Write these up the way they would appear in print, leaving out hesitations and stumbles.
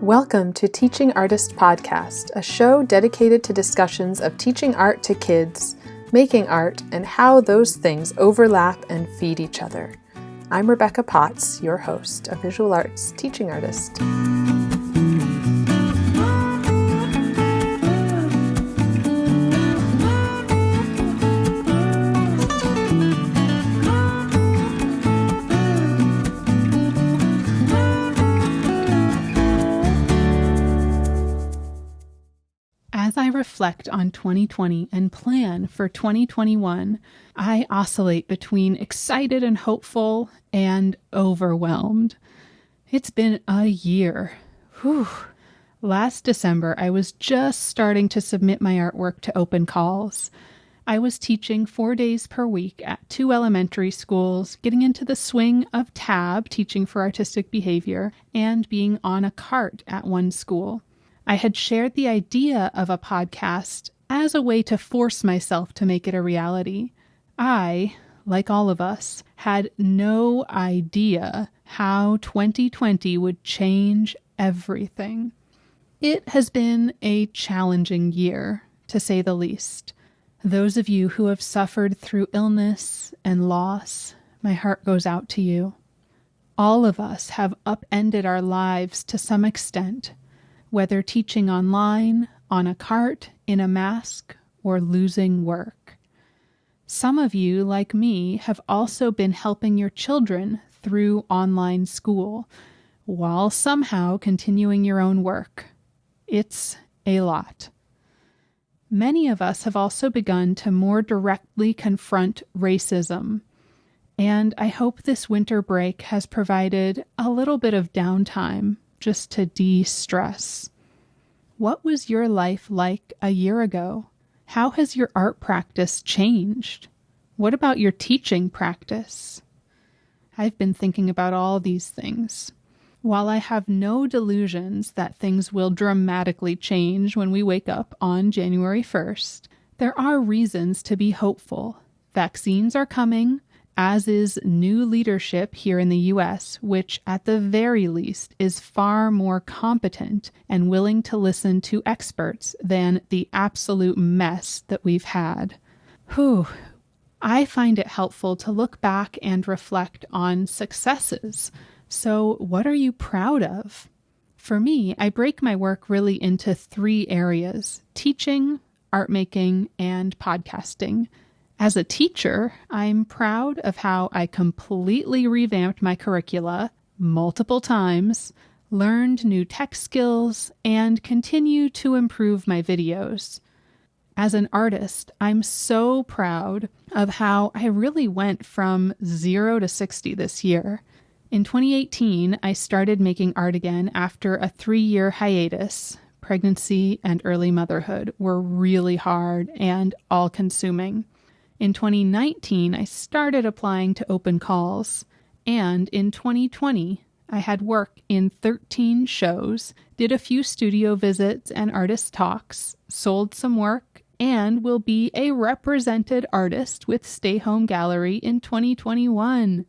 Welcome to Teaching Artist Podcast, a show dedicated to discussions of teaching art to kids, making art, and how those things overlap and feed each other. I'm Rebecca Potts, your host, a visual arts teaching artist. As I reflect on 2020 and plan for 2021, I oscillate between excited and hopeful and overwhelmed. It's been a year. Whew. Last December, I was just starting to submit my artwork to open calls. I was teaching 4 days per week at 2 elementary schools, getting into the swing of TAB, teaching for artistic behavior, and being on a cart at one school. I had shared the idea of a podcast as a way to force myself to make it a reality. I, like all of us, had no idea how 2020 would change everything. It has been a challenging year, to say the least. Those of you who have suffered through illness and loss, my heart goes out to you. All of us have upended our lives to some extent, whether teaching online, on a cart, in a mask, or losing work. Some of you, like me, have also been helping your children through online school, while somehow continuing your own work. It's a lot. Many of us have also begun to more directly confront racism, and I hope this winter break has provided a little bit of downtime just to de-stress. What was your life like a year ago? How has your art practice changed? What about your teaching practice? I've been thinking about all these things. While I have no delusions that things will dramatically change when we wake up on January 1st, there are reasons to be hopeful. Vaccines are coming, as is new leadership here in the U.S., which at the very least is far more competent and willing to listen to experts than the absolute mess that we've had. I find it helpful to look back and reflect on successes. So what are you proud of? For me, I break my work really into 3 areas: teaching, art making, and podcasting. As a teacher, I'm proud of how I completely revamped my curricula multiple times, learned new tech skills, and continue to improve my videos. As an artist, I'm so proud of how I really went from 0 to 60 this year. In 2018, I started making art again after a 3-year hiatus. Pregnancy and early motherhood were really hard and all-consuming. In 2019, I started applying to open calls, and in 2020, I had work in 13 shows, did a few studio visits and artist talks, sold some work, and will be a represented artist with Stay Home Gallery in 2021.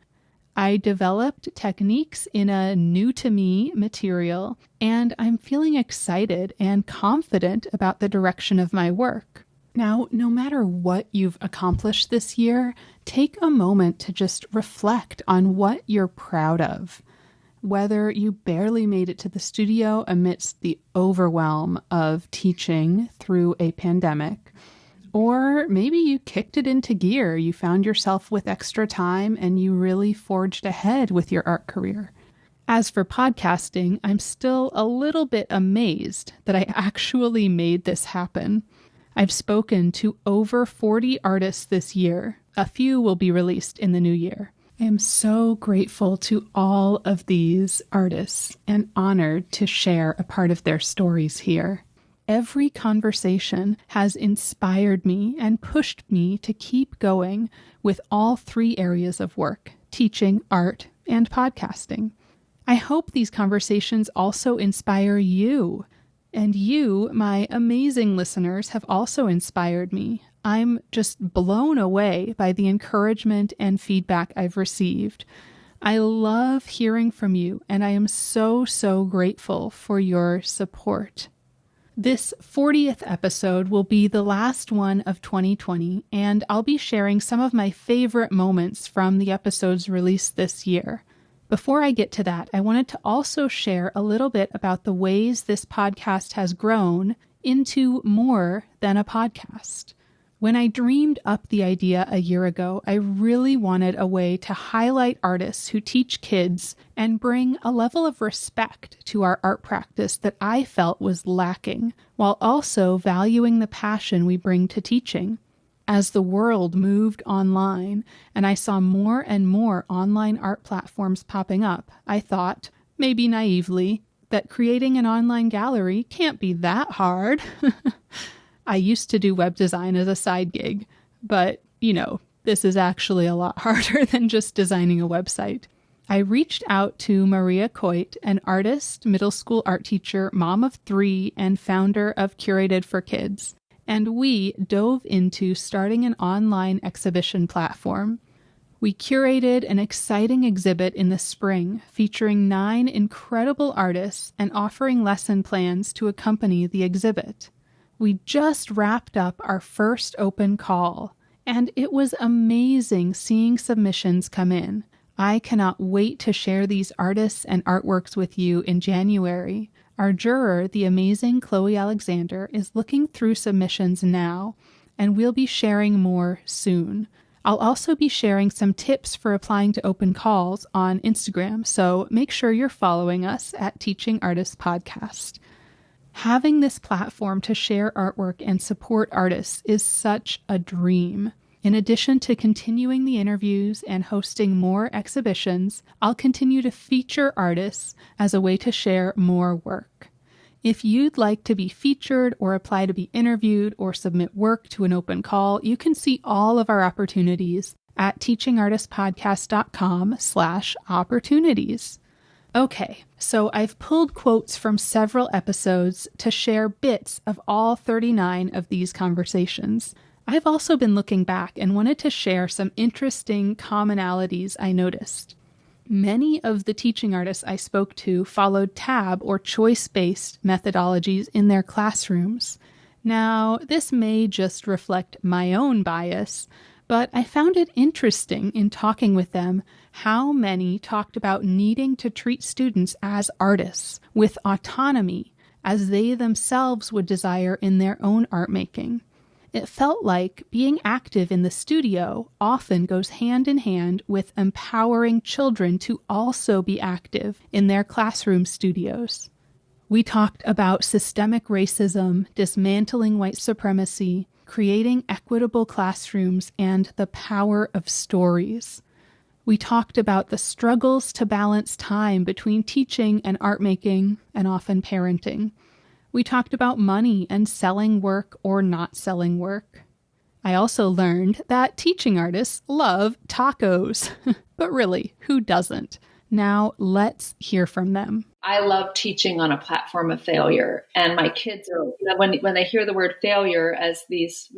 I developed techniques in a new-to-me material, and I'm feeling excited and confident about the direction of my work. Now, no matter what you've accomplished this year, take a moment to just reflect on what you're proud of. Whether you barely made it to the studio amidst the overwhelm of teaching through a pandemic, or maybe you kicked it into gear, you found yourself with extra time and you really forged ahead with your art career. As for podcasting, I'm still a little bit amazed that I actually made this happen. I've spoken to over 40 artists this year. A few will be released in the new year. I am so grateful to all of these artists and honored to share a part of their stories here. Every conversation has inspired me and pushed me to keep going with all 3 areas of work: teaching, art, and podcasting. I hope these conversations also inspire you. And you, my amazing listeners, have also inspired me. I'm just blown away by the encouragement and feedback I've received. I love hearing from you, and I am so, so grateful for your support. This 40th episode will be the last one of 2020, and I'll be sharing some of my favorite moments from the episodes released this year. Before I get to that, I wanted to also share a little bit about the ways this podcast has grown into more than a podcast. When I dreamed up the idea a year ago, I really wanted a way to highlight artists who teach kids and bring a level of respect to our art practice that I felt was lacking, while also valuing the passion we bring to teaching. As the world moved online and I saw more and more online art platforms popping up, I thought, maybe naively, that creating an online gallery can't be that hard. I used to do web design as a side gig, but, this is actually a lot harder than just designing a website. I reached out to Maria Coit, an artist, middle school art teacher, mom of 3, and founder of Curated for Kids, and we dove into starting an online exhibition platform. We curated an exciting exhibit in the spring featuring 9 incredible artists and offering lesson plans to accompany the exhibit. We just wrapped up our first open call, and it was amazing seeing submissions come in. I cannot wait to share these artists and artworks with you in January. Our juror, the amazing Chloe Alexander, is looking through submissions now, and we'll be sharing more soon. I'll also be sharing some tips for applying to open calls on Instagram, so make sure you're following us at Teaching Artists Podcast. Having this platform to share artwork and support artists is such a dream. In addition to continuing the interviews and hosting more exhibitions, I'll continue to feature artists as a way to share more work. If you'd like to be featured or apply to be interviewed or submit work to an open call, you can see all of our opportunities at teachingartistpodcast.com/opportunities. Okay, so I've pulled quotes from several episodes to share bits of all 39 of these conversations. I've also been looking back and wanted to share some interesting commonalities I noticed. Many of the teaching artists I spoke to followed tab or choice-based methodologies in their classrooms. Now, this may just reflect my own bias, but I found it interesting in talking with them how many talked about needing to treat students as artists with autonomy as they themselves would desire in their own art making. It felt like being active in the studio often goes hand in hand with empowering children to also be active in their classroom studios. We talked about systemic racism, dismantling white supremacy, creating equitable classrooms, and the power of stories. We talked about the struggles to balance time between teaching and art making, and often parenting. We talked about money and selling work or not selling work. I also learned that teaching artists love tacos. But really, who doesn't? Now let's hear from them. I love teaching on a platform of failure. And my kids are, when they hear the word failure as these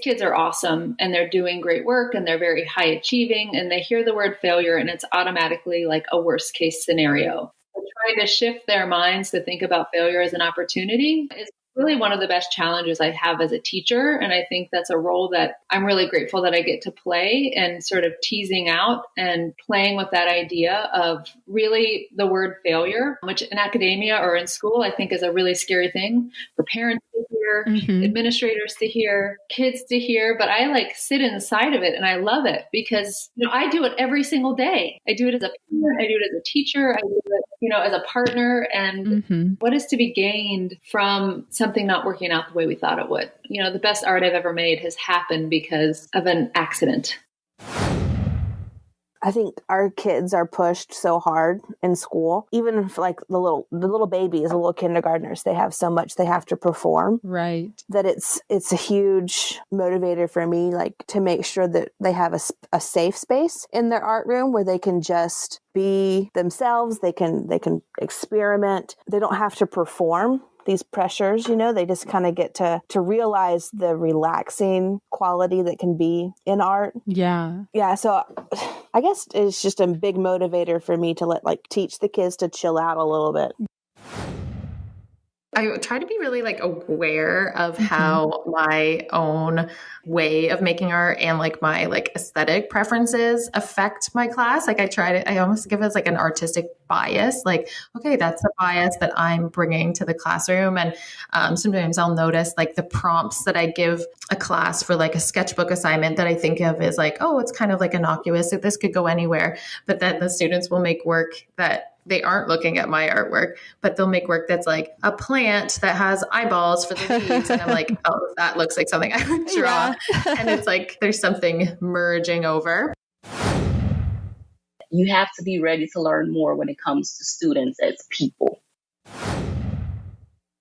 kids are awesome and they're doing great work and they're very high achieving, and they hear the word failure and it's automatically like a worst case scenario. Trying to shift their minds to think about failure as an opportunity is really one of the best challenges I have as a teacher. And I think that's a role that I'm really grateful that I get to play, and sort of teasing out and playing with that idea of really the word failure, which in academia or in school, I think is a really scary thing for parents to hear, administrators to hear, kids to hear. But I sit inside of it and I love it because, I do it every single day. I do it as a parent, I do it as a teacher, I do it, as a partner. And what is to be gained from something not working out the way we thought it would? The best art I've ever made has happened because of an accident. I think our kids are pushed so hard in school, even if the little babies, the little kindergartners, they have so much they have to perform. Right. That it's a huge motivator for me, to make sure that they have a safe space in their art room where they can just be themselves. They can experiment. They don't have to perform these pressures, they just kind of get to realize the relaxing quality that can be in art. Yeah. Yeah. So I guess it's just a big motivator for me to teach the kids to chill out a little bit. I try to be really aware of how my own way of making art and my aesthetic preferences affect my class. I almost give it as an artistic bias. Okay, that's the bias that I'm bringing to the classroom. And sometimes I'll notice the prompts that I give a class for a sketchbook assignment that I think of as oh, it's kind of innocuous. So this could go anywhere. But then the students will make work that they aren't looking at my artwork, but they'll make work that's a plant that has eyeballs for the leaves. And I'm oh, that looks like something I would draw. Yeah. And it's there's something merging over. You have to be ready to learn more when it comes to students as people.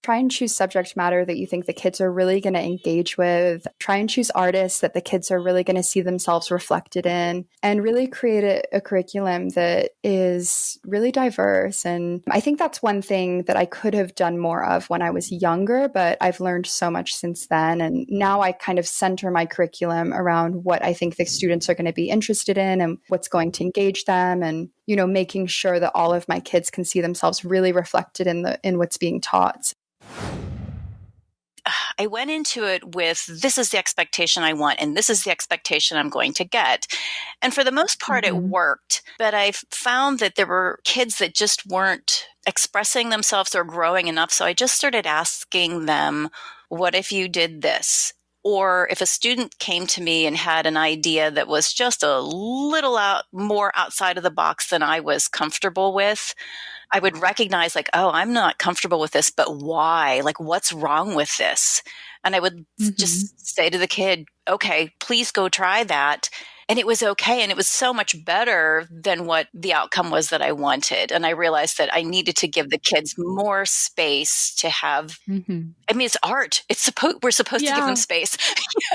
Try and choose subject matter that you think the kids are really going to engage with. Try and choose artists that the kids are really going to see themselves reflected in, and really create a curriculum that is really diverse. And I think that's one thing that I could have done more of when I was younger, but I've learned so much since then. And now I kind of center my curriculum around what I think the students are going to be interested in and what's going to engage them, and making sure that all of my kids can see themselves really reflected in what's being taught. I went into it with, this is the expectation I want, and this is the expectation I'm going to get. And for the most part, it worked. But I've found that there were kids that just weren't expressing themselves or growing enough. So I just started asking them, what if you did this? Or if a student came to me and had an idea that was just a little more outside of the box than I was comfortable with, I would recognize oh, I'm not comfortable with this, but why? What's wrong with this? And I would just say to the kid, okay, please go try that. And it was okay. And it was so much better than what the outcome was that I wanted. And I realized that I needed to give the kids more space to have, I mean, it's art. We're supposed to give them space.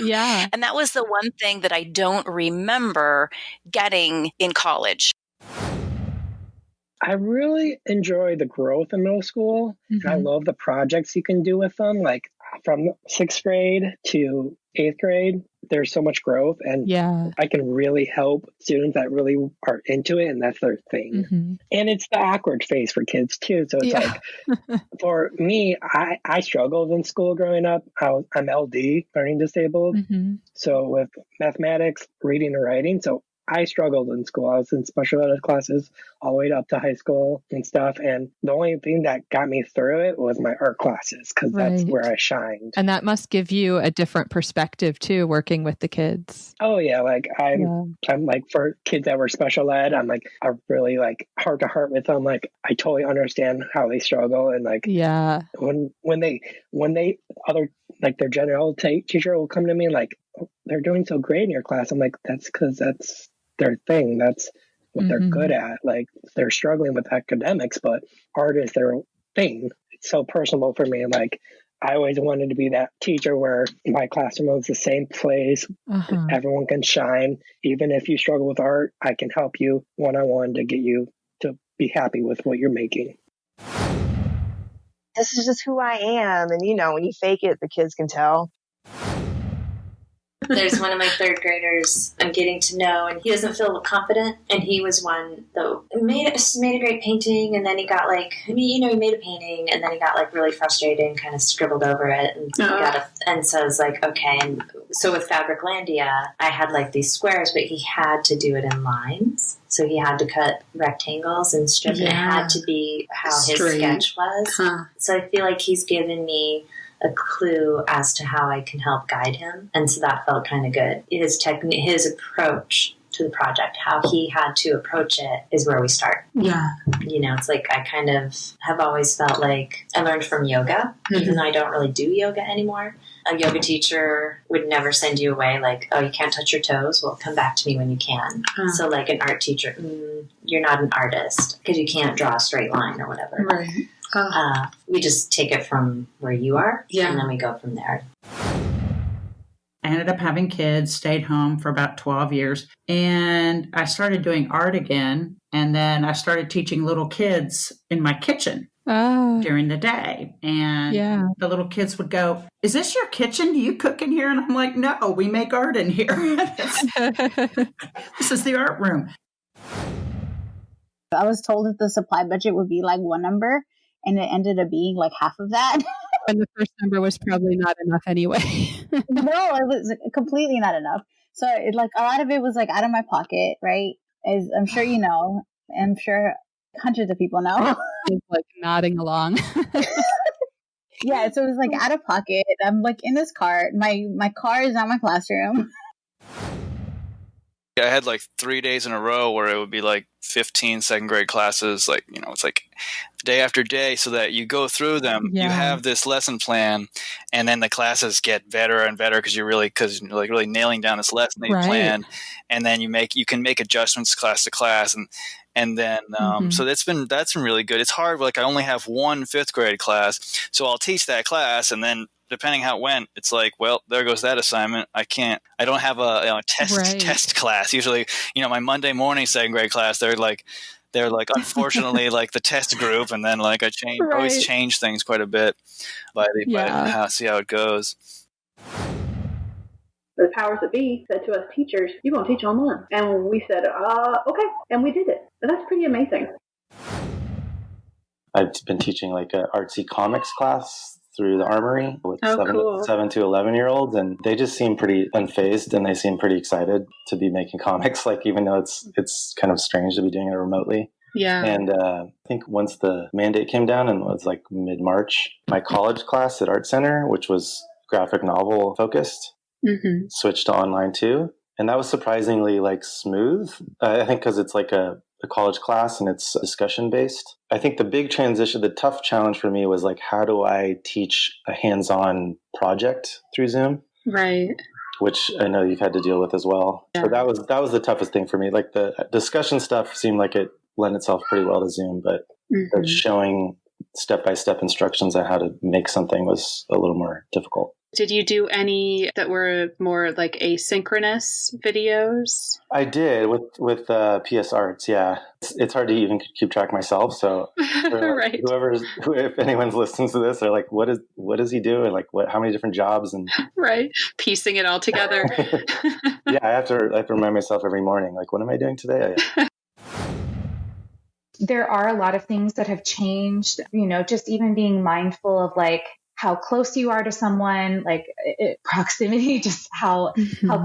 Yeah. And that was the one thing that I don't remember getting in college. I really enjoy the growth in middle school. And I love the projects you can do with them. From 6th grade to 8th grade, there's so much growth, and I can really help students that really are into it, and that's their thing. And it's the awkward phase for kids too. So it's for me, I struggled in school growing up. I'm LD, learning disabled. So with mathematics, reading and writing. So I struggled in school. I was in special ed classes all the way up to high school and stuff. And the only thing that got me through it was my art classes, because that's where I shined. And that must give you a different perspective too, working with the kids. Oh yeah. I'm for kids that were special ed, I'm really heart to heart with them. I totally understand how they struggle. And when they other their general teacher will come to me they're doing so great in your class. I'm that's because that's their thing. That's what they're good at. They're struggling with academics, but art is their thing. It's so personal for me. I always wanted to be that teacher where my classroom was the same place. Everyone can shine. Even if you struggle with art, I can help you one-on-one to get you to be happy with what you're making. This is just who I am. And, when you fake it, the kids can tell. There's one of my third graders I'm getting to know, and he doesn't feel confident. And he was one that made a great painting, and then he got he made a painting, and then he got really frustrated and kind of scribbled over it, and says okay. And so with Fabriclandia, I had these squares, but he had to do it in lines. So he had to cut rectangles and strip. It had to be how his sketch was. So I feel he's given me a clue as to how I can help guide him. And so that felt kind of good. His approach to the project, how he had to approach it, is where we start. Yeah. It's I kind of have always felt I learned from yoga, even though I don't really do yoga anymore. A yoga teacher would never send you away oh, you can't touch your toes. Well, come back to me when you can. So an art teacher, you're not an artist because you can't draw a straight line or whatever. Right. We just take it from where you are, and then we go from there. I ended up having kids, stayed home for about 12 years, and I started doing art again. And then I started teaching little kids in my kitchen. during the day. And Yeah. the little kids would go, "Is this your kitchen? Do you cook in here?" And I'm like, "No, we make art in here." This is the art room. I was told that the supply budget would be like one number, and it ended up being like half of that. And the first number was probably not enough anyway. No, it was completely not enough. So it, like, a lot of it was like out of my pocket, right? As I'm sure you know. I'm sure hundreds of people know. He's like nodding along. Yeah, so it was like out of pocket. I'm like in this cart. My car is not my classroom. I had like 3 days in a row where it would be like 15 second grade classes, like, you know, it's like day after day, so that you go through them. Yeah. You have this lesson plan, and then the classes get better and better because you're like really nailing down this lesson that you planned, and then you can make adjustments class to class, and then so that's been really good. It's hard, like I only have one fifth grade class, so I'll teach that class, and then depending how it went, it's like, well, there goes that assignment. I don't have a test class. Usually, you know, my Monday morning second grade class, they're like unfortunately like the test group, and then like I always change things quite a bit by see how it goes. The powers that be said to us teachers, "You're going to teach online," and we said, "Okay," and we did it. And that's pretty amazing. I've been teaching like an artsy comics class through the Armory with 7 to 11-year-olds, and they just seem pretty unfazed, and they seem pretty excited to be making comics, like even though it's kind of strange to be doing it remotely. Yeah. And I think once the mandate came down, and it was like mid-March, my college class at Art Center, which was graphic novel focused, switched to online too. And that was surprisingly like smooth. I think because it's like a college class and it's discussion based. I think the tough challenge for me was like, how do I teach a hands-on project through Zoom? Right. Which I know you've had to deal with as well. Yeah. So that was the toughest thing for me. Like the discussion stuff seemed like it lent itself pretty well to Zoom, but the showing step-by-step instructions on how to make something was a little more difficult. Did you do any that were more like asynchronous videos? I did with PS Arts. Yeah, it's hard to even keep track myself. So right. If anyone's listening to this, they're like, what does he do? And like, how many different jobs? And right, piecing it all together. Yeah, I have to remind myself every morning, like, what am I doing today? There are a lot of things that have changed, you know, just even being mindful of like how close you are to someone, like proximity, just how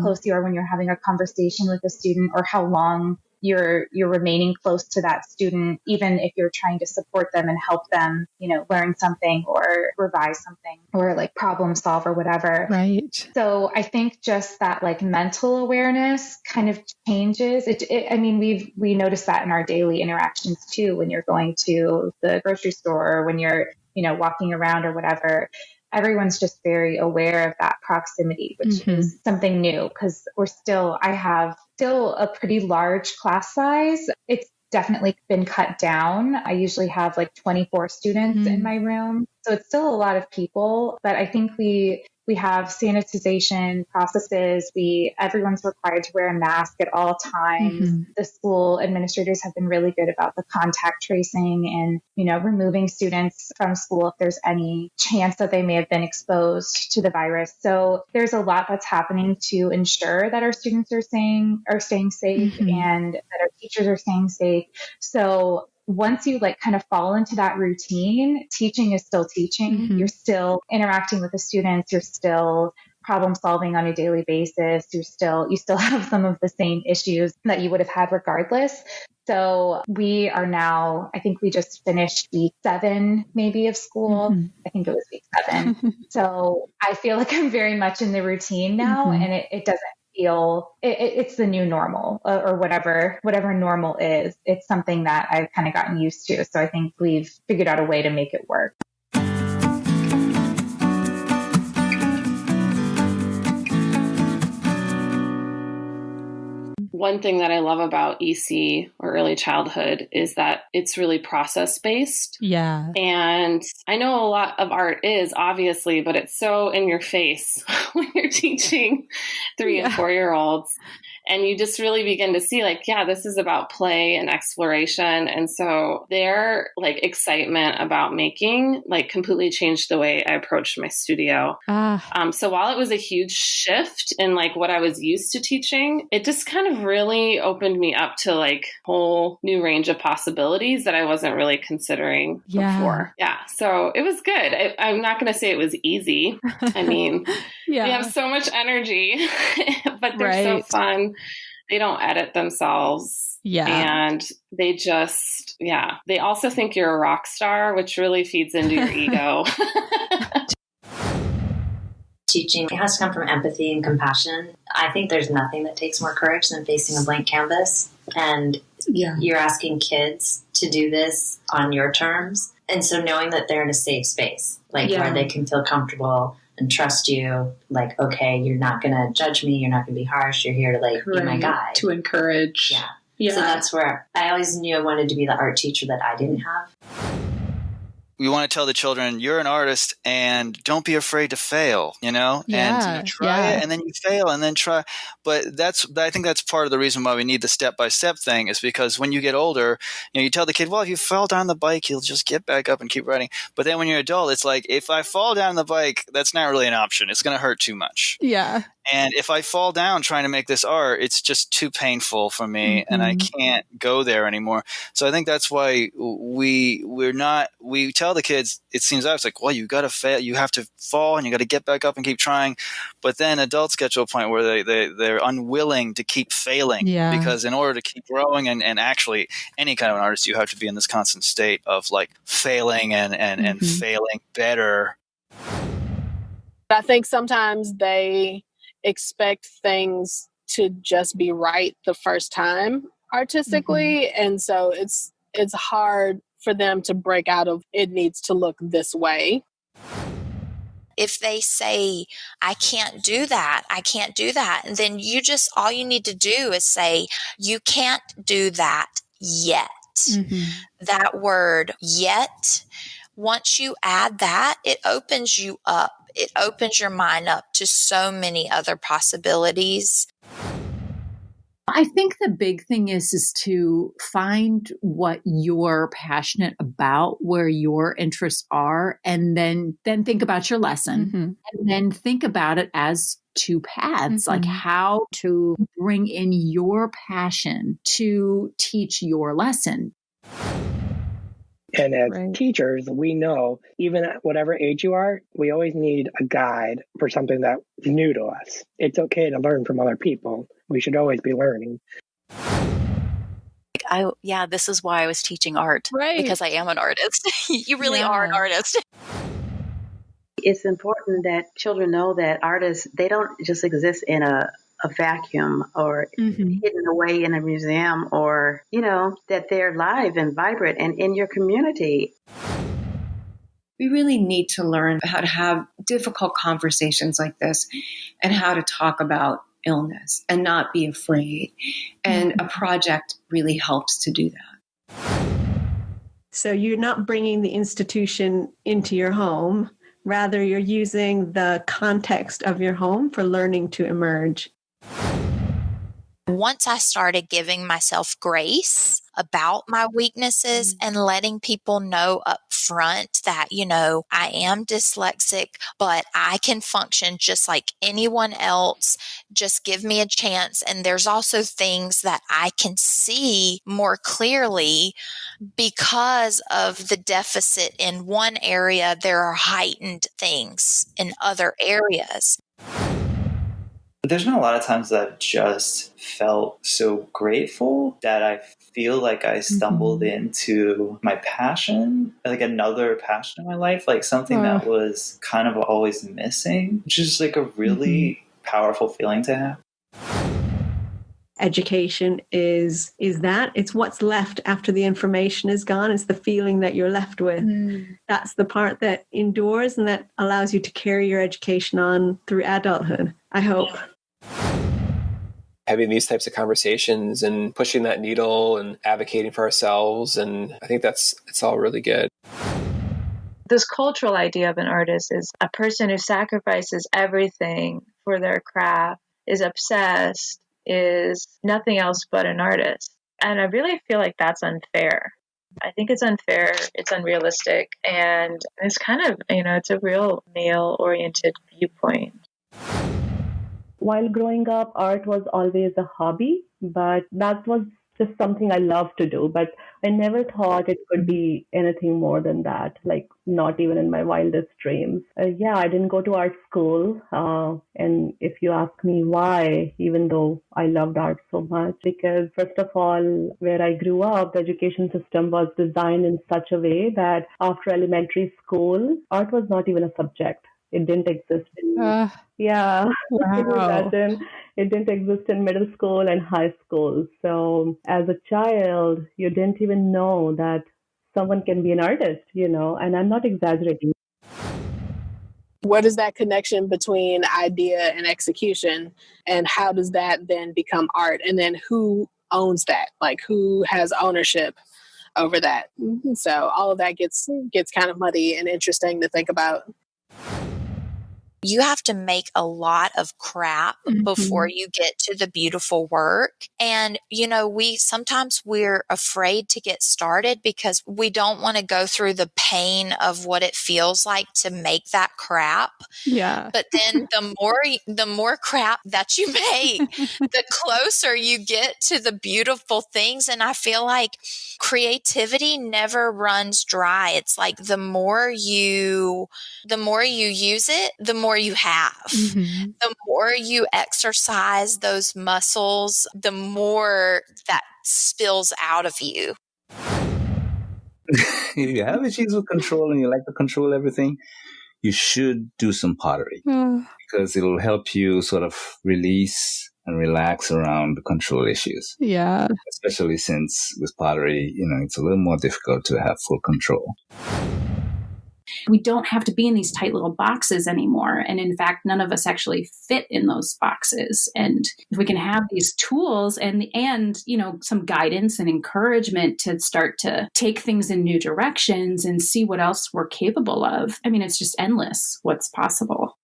close you are when you're having a conversation with a student, or how long you're remaining close to that student, even if you're trying to support them and help them, you know, learn something or revise something or like problem solve or whatever. Right. So I think just that like mental awareness kind of changes. I mean, we notice that in our daily interactions too, when you're going to the grocery store, or when you're, you know, walking around or whatever. Everyone's just very aware of that proximity, which is something new, because I have still a pretty large class size. It's definitely been cut down. I usually have like 24 students in my room. So it's still a lot of people, but I think we have sanitization processes. Everyone's required to wear a mask at all times. The school administrators have been really good about the contact tracing and, you know, removing students from school if there's any chance that they may have been exposed to the virus. So there's a lot that's happening to ensure that our students are staying safe and that our teachers are staying safe. So once you like kind of fall into that routine, teaching is still teaching. You're still interacting with the students. You're still problem solving on a daily basis. You still have some of the same issues that you would have had regardless. So we are now, I think we just finished week 7 maybe of school. I think it was week 7. So I feel like I'm very much in the routine now, and it doesn't feel it's the new normal, or whatever normal is. It's something that I've kind of gotten used to. So I think we've figured out a way to make it work. One thing that I love about EC, or early childhood, is that it's really process based. Yeah. And I know a lot of art is, obviously, but it's so in your face when you're teaching 3 and 4-year-olds. And you just really begin to see like, yeah, this is about play and exploration. And so their like excitement about making like completely changed the way I approached my studio. So while it was a huge shift in like what I was used to teaching, it just kind of really opened me up to like whole new range of possibilities that I wasn't really considering before. Yeah. So it was good. I'm not going to say it was easy. I mean, they have so much energy, but they're so fun. They don't edit themselves. And they just, they also think you're a rock star, which really feeds into your ego. Teaching has to come from empathy and compassion. I think there's nothing that takes more courage than facing a blank canvas. And you're asking kids to do this on your terms. And so knowing that they're in a safe space, like where they can feel comfortable and trust you, like, okay, you're not going to judge me. You're not going to be harsh. You're here to like be my guide. To encourage. So that's where I always knew I wanted to be the art teacher that I didn't have. We want to tell the children, you're an artist and don't be afraid to fail, and try it and then you fail and then try. But I think that's part of the reason why we need the step-by-step thing, is because when you get older, you tell the kid, well, if you fell down the bike, you'll just get back up and keep riding. But then when you're an adult, it's like, if I fall down the bike, that's not really an option. It's going to hurt too much. Yeah. And if I fall down trying to make this art, it's just too painful for me and I can't go there anymore. So I think that's why we tell the kids, it seems obvious, like, well, you got to fail, you have to fall and you got to get back up and keep trying. But then adults get to a point where they're unwilling to keep failing because in order to keep growing and actually any kind of an artist, you have to be in this constant state of like failing and failing better. I think sometimes they expect things to just be right the first time artistically. And so it's hard for them to break out of it needs to look this way. If they say, I can't do that, and then all you need to do is say, you can't do that yet. That word yet, once you add that, it opens you up. It opens your mind up to so many other possibilities. I think the big thing is to find what you're passionate about, where your interests are, and then think about your lesson and then think about it as two paths, like how to bring in your passion to teach your lesson. And as teachers, we know, even at whatever age you are, we always need a guide for something that's new to us. It's okay to learn from other people. We should always be learning. This is why I was teaching art, because I am an artist. You really are an artist. It's important that children know that artists, they don't just exist in a vacuum or hidden away in a museum, or, that they're live and vibrant and in your community. We really need to learn how to have difficult conversations like this and how to talk about illness and not be afraid. And a project really helps to do that. So you're not bringing the institution into your home. Rather, you're using the context of your home for learning to emerge. Once I started giving myself grace about my weaknesses and letting people know up front that, I am dyslexic, but I can function just like anyone else. Just give me a chance. And there's also things that I can see more clearly because of the deficit in one area. There are heightened things in other areas. There's been a lot of times that I've just felt so grateful that I feel like I stumbled into my passion, like another passion in my life, like something that was kind of always missing, which is like a really powerful feeling to have. Education is that it's what's left after the information is gone. It's the feeling that you're left with. That's the part that endures and that allows you to carry your education on through adulthood, I hope. Having these types of conversations and pushing that needle and advocating for ourselves. And I think it's all really good. This cultural idea of an artist is a person who sacrifices everything for their craft, is obsessed, is nothing else but an artist. And I really feel like that's unfair. I think it's unfair, it's unrealistic, and it's kind of, it's a real male-oriented viewpoint. While growing up, art was always a hobby, but that was just something I love to do. But I never thought it could be anything more than that, like not even in my wildest dreams. Yeah, I didn't go to art school. And if you ask me why, even though I loved art so much, because first of all, where I grew up, the education system was designed in such a way that after elementary school, art was not even a subject. It didn't exist in, Wow. it didn't exist in middle school and high school. So as a child, you didn't even know that someone can be an artist, and I'm not exaggerating. What is that connection between idea and execution, and how does that then become art? And then who owns that? Like, who has ownership over that? So all of that gets kind of muddy and interesting to think about. You have to make a lot of crap before you get to the beautiful work. And, sometimes we're afraid to get started because we don't want to go through the pain of what it feels like to make that crap. Yeah. But then the more crap that you make, the closer you get to the beautiful things. And I feel like creativity never runs dry. It's like the more you use it, the more you have. Mm-hmm. The more you exercise those muscles, the more that spills out of you. If you have issues with control and you like to control everything, you should do some pottery because it'll help you sort of release and relax around the control issues. Yeah. Especially since with pottery, it's a little more difficult to have full control. We don't have to be in these tight little boxes anymore. And in fact, none of us actually fit in those boxes. And if we can have these tools and some guidance and encouragement to start to take things in new directions and see what else we're capable of, it's just endless what's possible.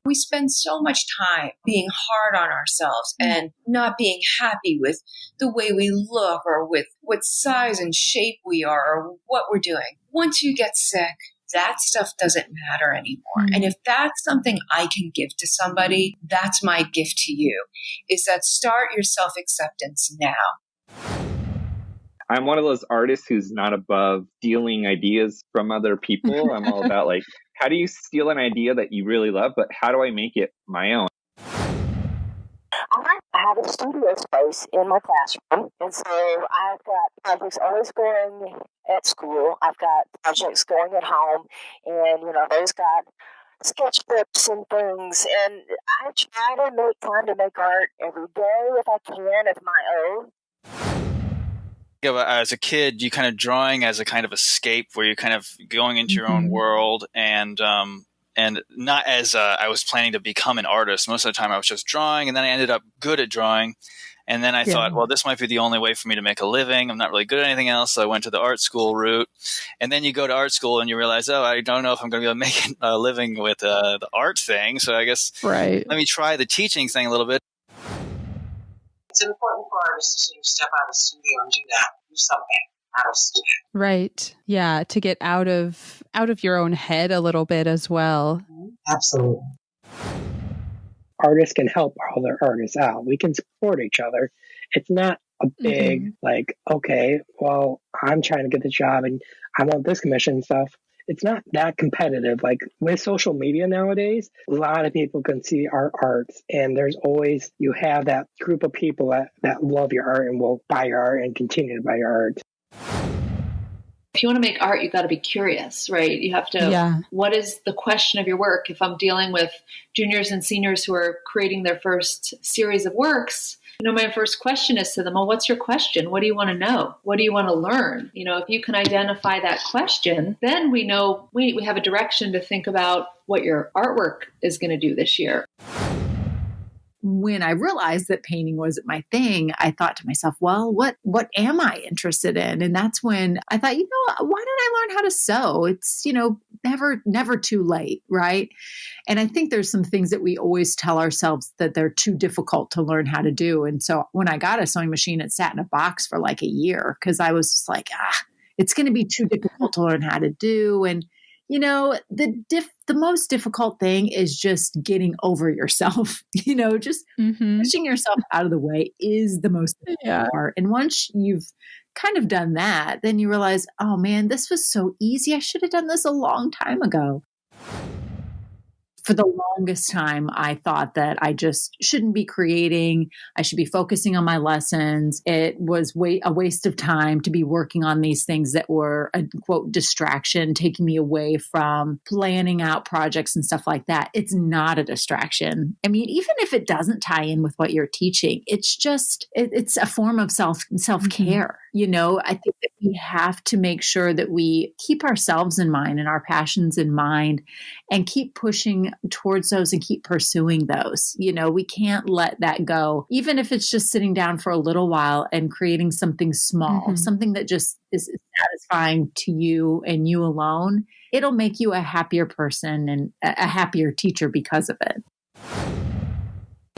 We spend so much time being hard on ourselves and not being happy with the way we look or with what size and shape we are or what we're doing. Once you get sick, that stuff doesn't matter anymore. And if that's something I can give to somebody, that's my gift to you, is that start your self-acceptance now. I'm one of those artists who's not above stealing ideas from other people. I'm all about how do you steal an idea that you really love, but how do I make it my own? I have a studio space in my classroom, and so I've got projects always going at school. I've got projects going at home, and those got sketchbooks and things, and I try to make time to make art every day if I can of my own. As a kid, you kind of drawing as a kind of escape where you're kind of going into your own world and not as I was planning to become an artist. Most of the time I was just drawing, and then I ended up good at drawing. And then I thought, well, this might be the only way for me to make a living. I'm not really good at anything else. So I went to the art school route. And then you go to art school and you realize, I don't know if I'm going to be able to make a living with the art thing. So I guess let me try the teaching thing a little bit. It's important for artists to step out of the studio and do that. Do something out of studio. Right. Yeah. To get out of your own head a little bit as well. Absolutely. Artists can help other artists out. We can support each other. It's not a big, okay, well, I'm trying to get the job and I want this commission stuff. It's not that competitive. Like with social media nowadays, a lot of people can see our arts, and there's always, you have that group of people that love your art and will buy your art and continue to buy your art. If you want to make art, you've got to be curious, right? You have to, what is the question of your work? If I'm dealing with juniors and seniors who are creating their first series of works, my first question is to them, well, what's your question? What do you want to know? What do you want to learn? If you can identify that question, then we know we have a direction to think about what your artwork is going to do this year. When I realized that painting wasn't my thing, I thought to myself, well, what am I interested in? And that's when I thought, why don't I learn how to sew? It's, never too late, right? And I think there's some things that we always tell ourselves that they're too difficult to learn how to do. And so when I got a sewing machine, it sat in a box for like a year because I was just like, it's going to be too difficult to learn how to do. And the most difficult thing is just getting over yourself, just pushing yourself out of the way is the most difficult part. And once you've kind of done that, then you realize, oh man, this was so easy. I should have done this a long time ago. For the longest time, I thought that I just shouldn't be creating. I should be focusing on my lessons. It was a waste of time to be working on these things that were a quote distraction, taking me away from planning out projects and stuff like that. It's not a distraction. I mean, even if it doesn't tie in with what you're teaching, it's just, it's a form of self-care. I think that we have to make sure that we keep ourselves in mind and our passions in mind and keep pushing towards those and keep pursuing those. We can't let that go, even if it's just sitting down for a little while and creating something small, something that just is satisfying to you and you alone. It'll make you a happier person and a happier teacher because of it.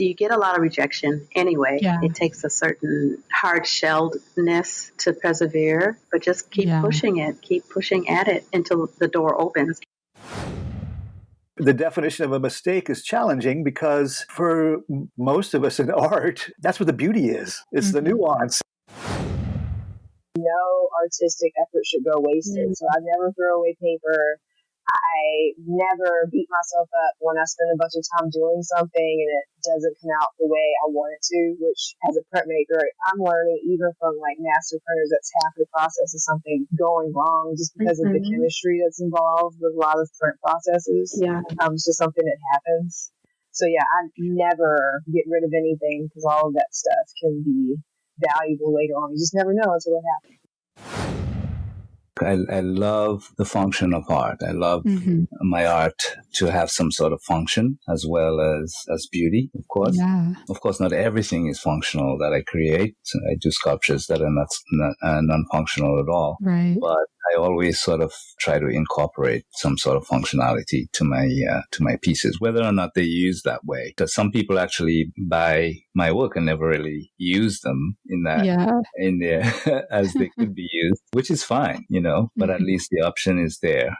You get a lot of rejection anyway. Yeah. It takes a certain hard-shelledness to persevere, but just keep pushing it, keep pushing at it until the door opens. The definition of a mistake is challenging because for most of us in art, that's what the beauty is. It's the nuance. No artistic effort should go wasted. So I never throw away paper. I never beat myself up when I spend a bunch of time doing something and it doesn't come out the way I want it to, which as a print maker, I'm learning even from like master printers, that's half the process of something going wrong just because of the chemistry that's involved with a lot of print processes. Yeah. It's just something that happens. So yeah, I never get rid of anything because all of that stuff can be valuable later on. You just never know until it happens. I love the function of art. I love my art to have some sort of function as well as beauty, of course. Yeah. Of course, not everything is functional that I create. I do sculptures that are not non-functional at all. Right. But I always sort of try to incorporate some sort of functionality to my pieces, whether or not they use that way. Because some people actually buy my work and never really use them in there as they could be used, which is fine, but at least the option is there.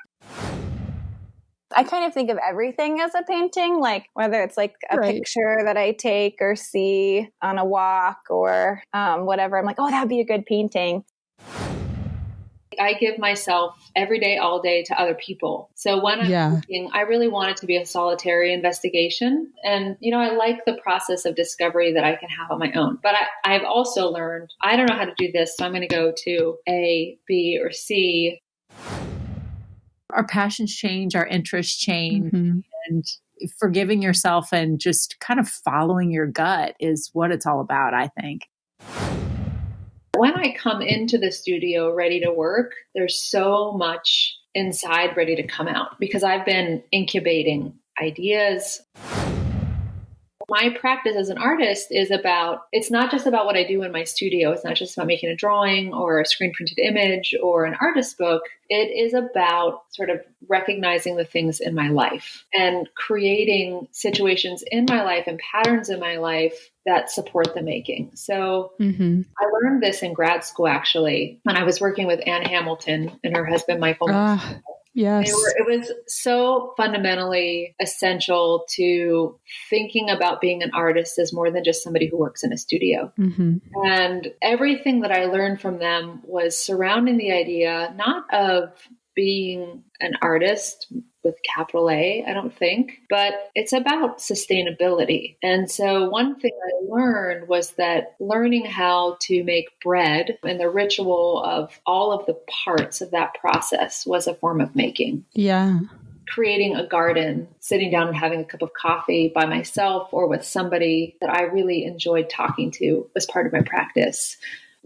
I kind of think of everything as a painting, like whether it's like a picture that I take or see on a walk or whatever. I'm like, oh, that'd be a good painting. I give myself every day, all day to other people. So when I'm working, I really want it to be a solitary investigation. And, I like the process of discovery that I can have on my own. But I've also learned, I don't know how to do this, so I'm going to go to A, B, or C. Our passions change, our interests change, and forgiving yourself and just kind of following your gut is what it's all about, I think. When I come into the studio ready to work, there's so much inside ready to come out because I've been incubating ideas. My practice as an artist is it's not just about what I do in my studio. It's not just about making a drawing or a screen printed image or an artist book. It is about sort of recognizing the things in my life and creating situations in my life and patterns in my life that support the making. So I learned this in grad school, actually, when I was working with Anne Hamilton and her husband, Michael. Yes. It was so fundamentally essential to thinking about being an artist as more than just somebody who works in a studio. And everything that I learned from them was surrounding the idea, not of being an artist with capital A, I don't think, but it's about sustainability. And so one thing I learned was that learning how to make bread and the ritual of all of the parts of that process was a form of making. Yeah. Creating a garden, sitting down and having a cup of coffee by myself or with somebody that I really enjoyed talking to was part of my practice.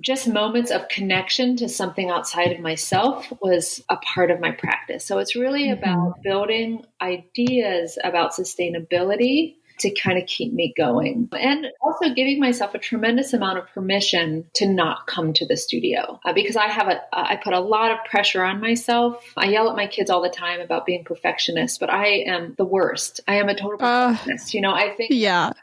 Just moments of connection to something outside of myself was a part of my practice. So it's really about building ideas about sustainability to kind of keep me going. And also giving myself a tremendous amount of permission to not come to the studio because I put a lot of pressure on myself. I yell at my kids all the time about being perfectionist, but I am the worst. I am a total perfectionist. I think,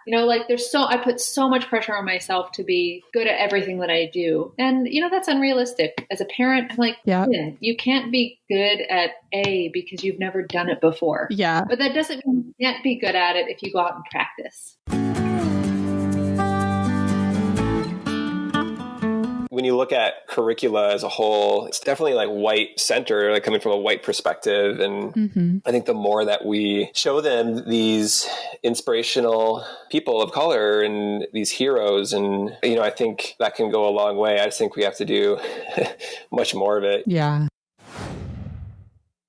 like I put so much pressure on myself to be good at everything that I do. And, that's unrealistic. As a parent, I'm like, you can't be good at A because you've never done it before. Yeah. But that doesn't mean you can't be good at it if you go out and practice. When you look at curricula as a whole, it's definitely like white center, like coming from a white perspective. And I think the more that we show them these inspirational people of color and these heroes, and, I think that can go a long way. I just think we have to do much more of it. Yeah.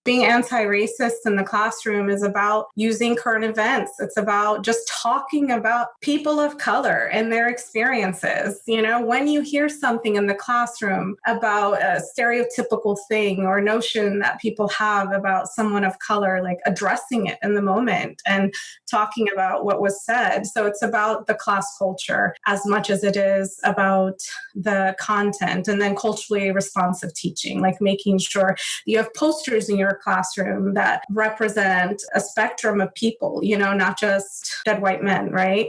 Being anti-racist in the classroom is about using current events. It's about just talking about people of color and their experiences. When you hear something in the classroom about a stereotypical thing or notion that people have about someone of color, like addressing it in the moment and talking about what was said. So it's about the class culture as much as it is about the content, and then culturally responsive teaching, like making sure you have posters in your classroom that represent a spectrum of people, not just dead white men, right?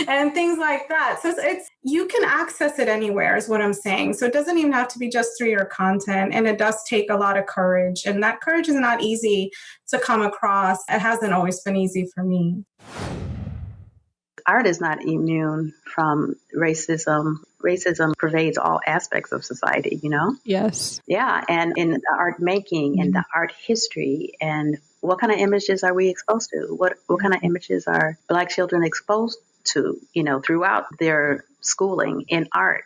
And things like that. So you can access it anywhere is what I'm saying. So it doesn't even have to be just through your content. And it does take a lot of courage. And that courage is not easy to come across. It hasn't always been easy for me. Art is not immune from racism. Racism pervades all aspects of society, Yes. Yeah, and in the art making and the art history, and what kind of images are we exposed to? What kind of images are Black children exposed to, throughout their schooling in art,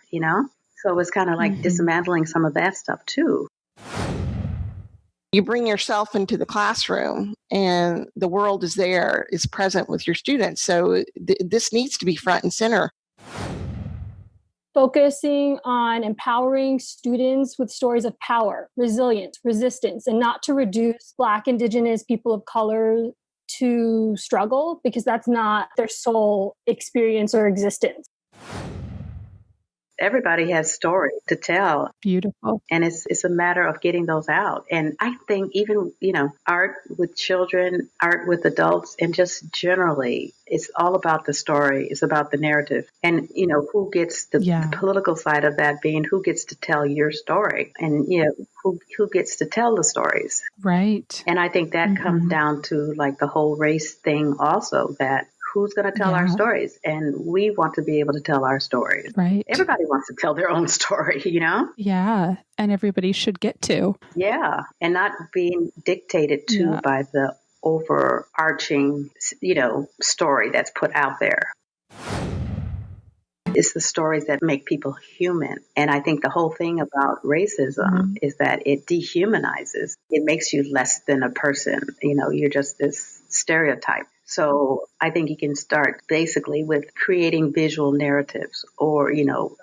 So it's kind of like dismantling some of that stuff too. You bring yourself into the classroom and the world is there, is present with your students. So this needs to be front and center. Focusing on empowering students with stories of power, resilience, resistance, and not to reduce Black, Indigenous, people of color to struggle, because that's not their sole experience or existence. Everybody has stories to tell. Beautiful. And it's a matter of getting those out. And I think even, art with children, art with adults, and just generally, it's all about the story. It's about the narrative. And, who gets the political side of that being who gets to tell your story, and, who gets to tell the stories. Right. And I think that comes down to like the whole race thing also, that who's going to tell our stories? And we want to be able to tell our stories. Right. Everybody wants to tell their own story, Yeah. And everybody should get to. Yeah. And not being dictated to by the overarching, story that's put out there. It's the stories that make people human. And I think the whole thing about racism is that it dehumanizes. It makes you less than a person. You're just this stereotype. So I think you can start basically with creating visual narratives or,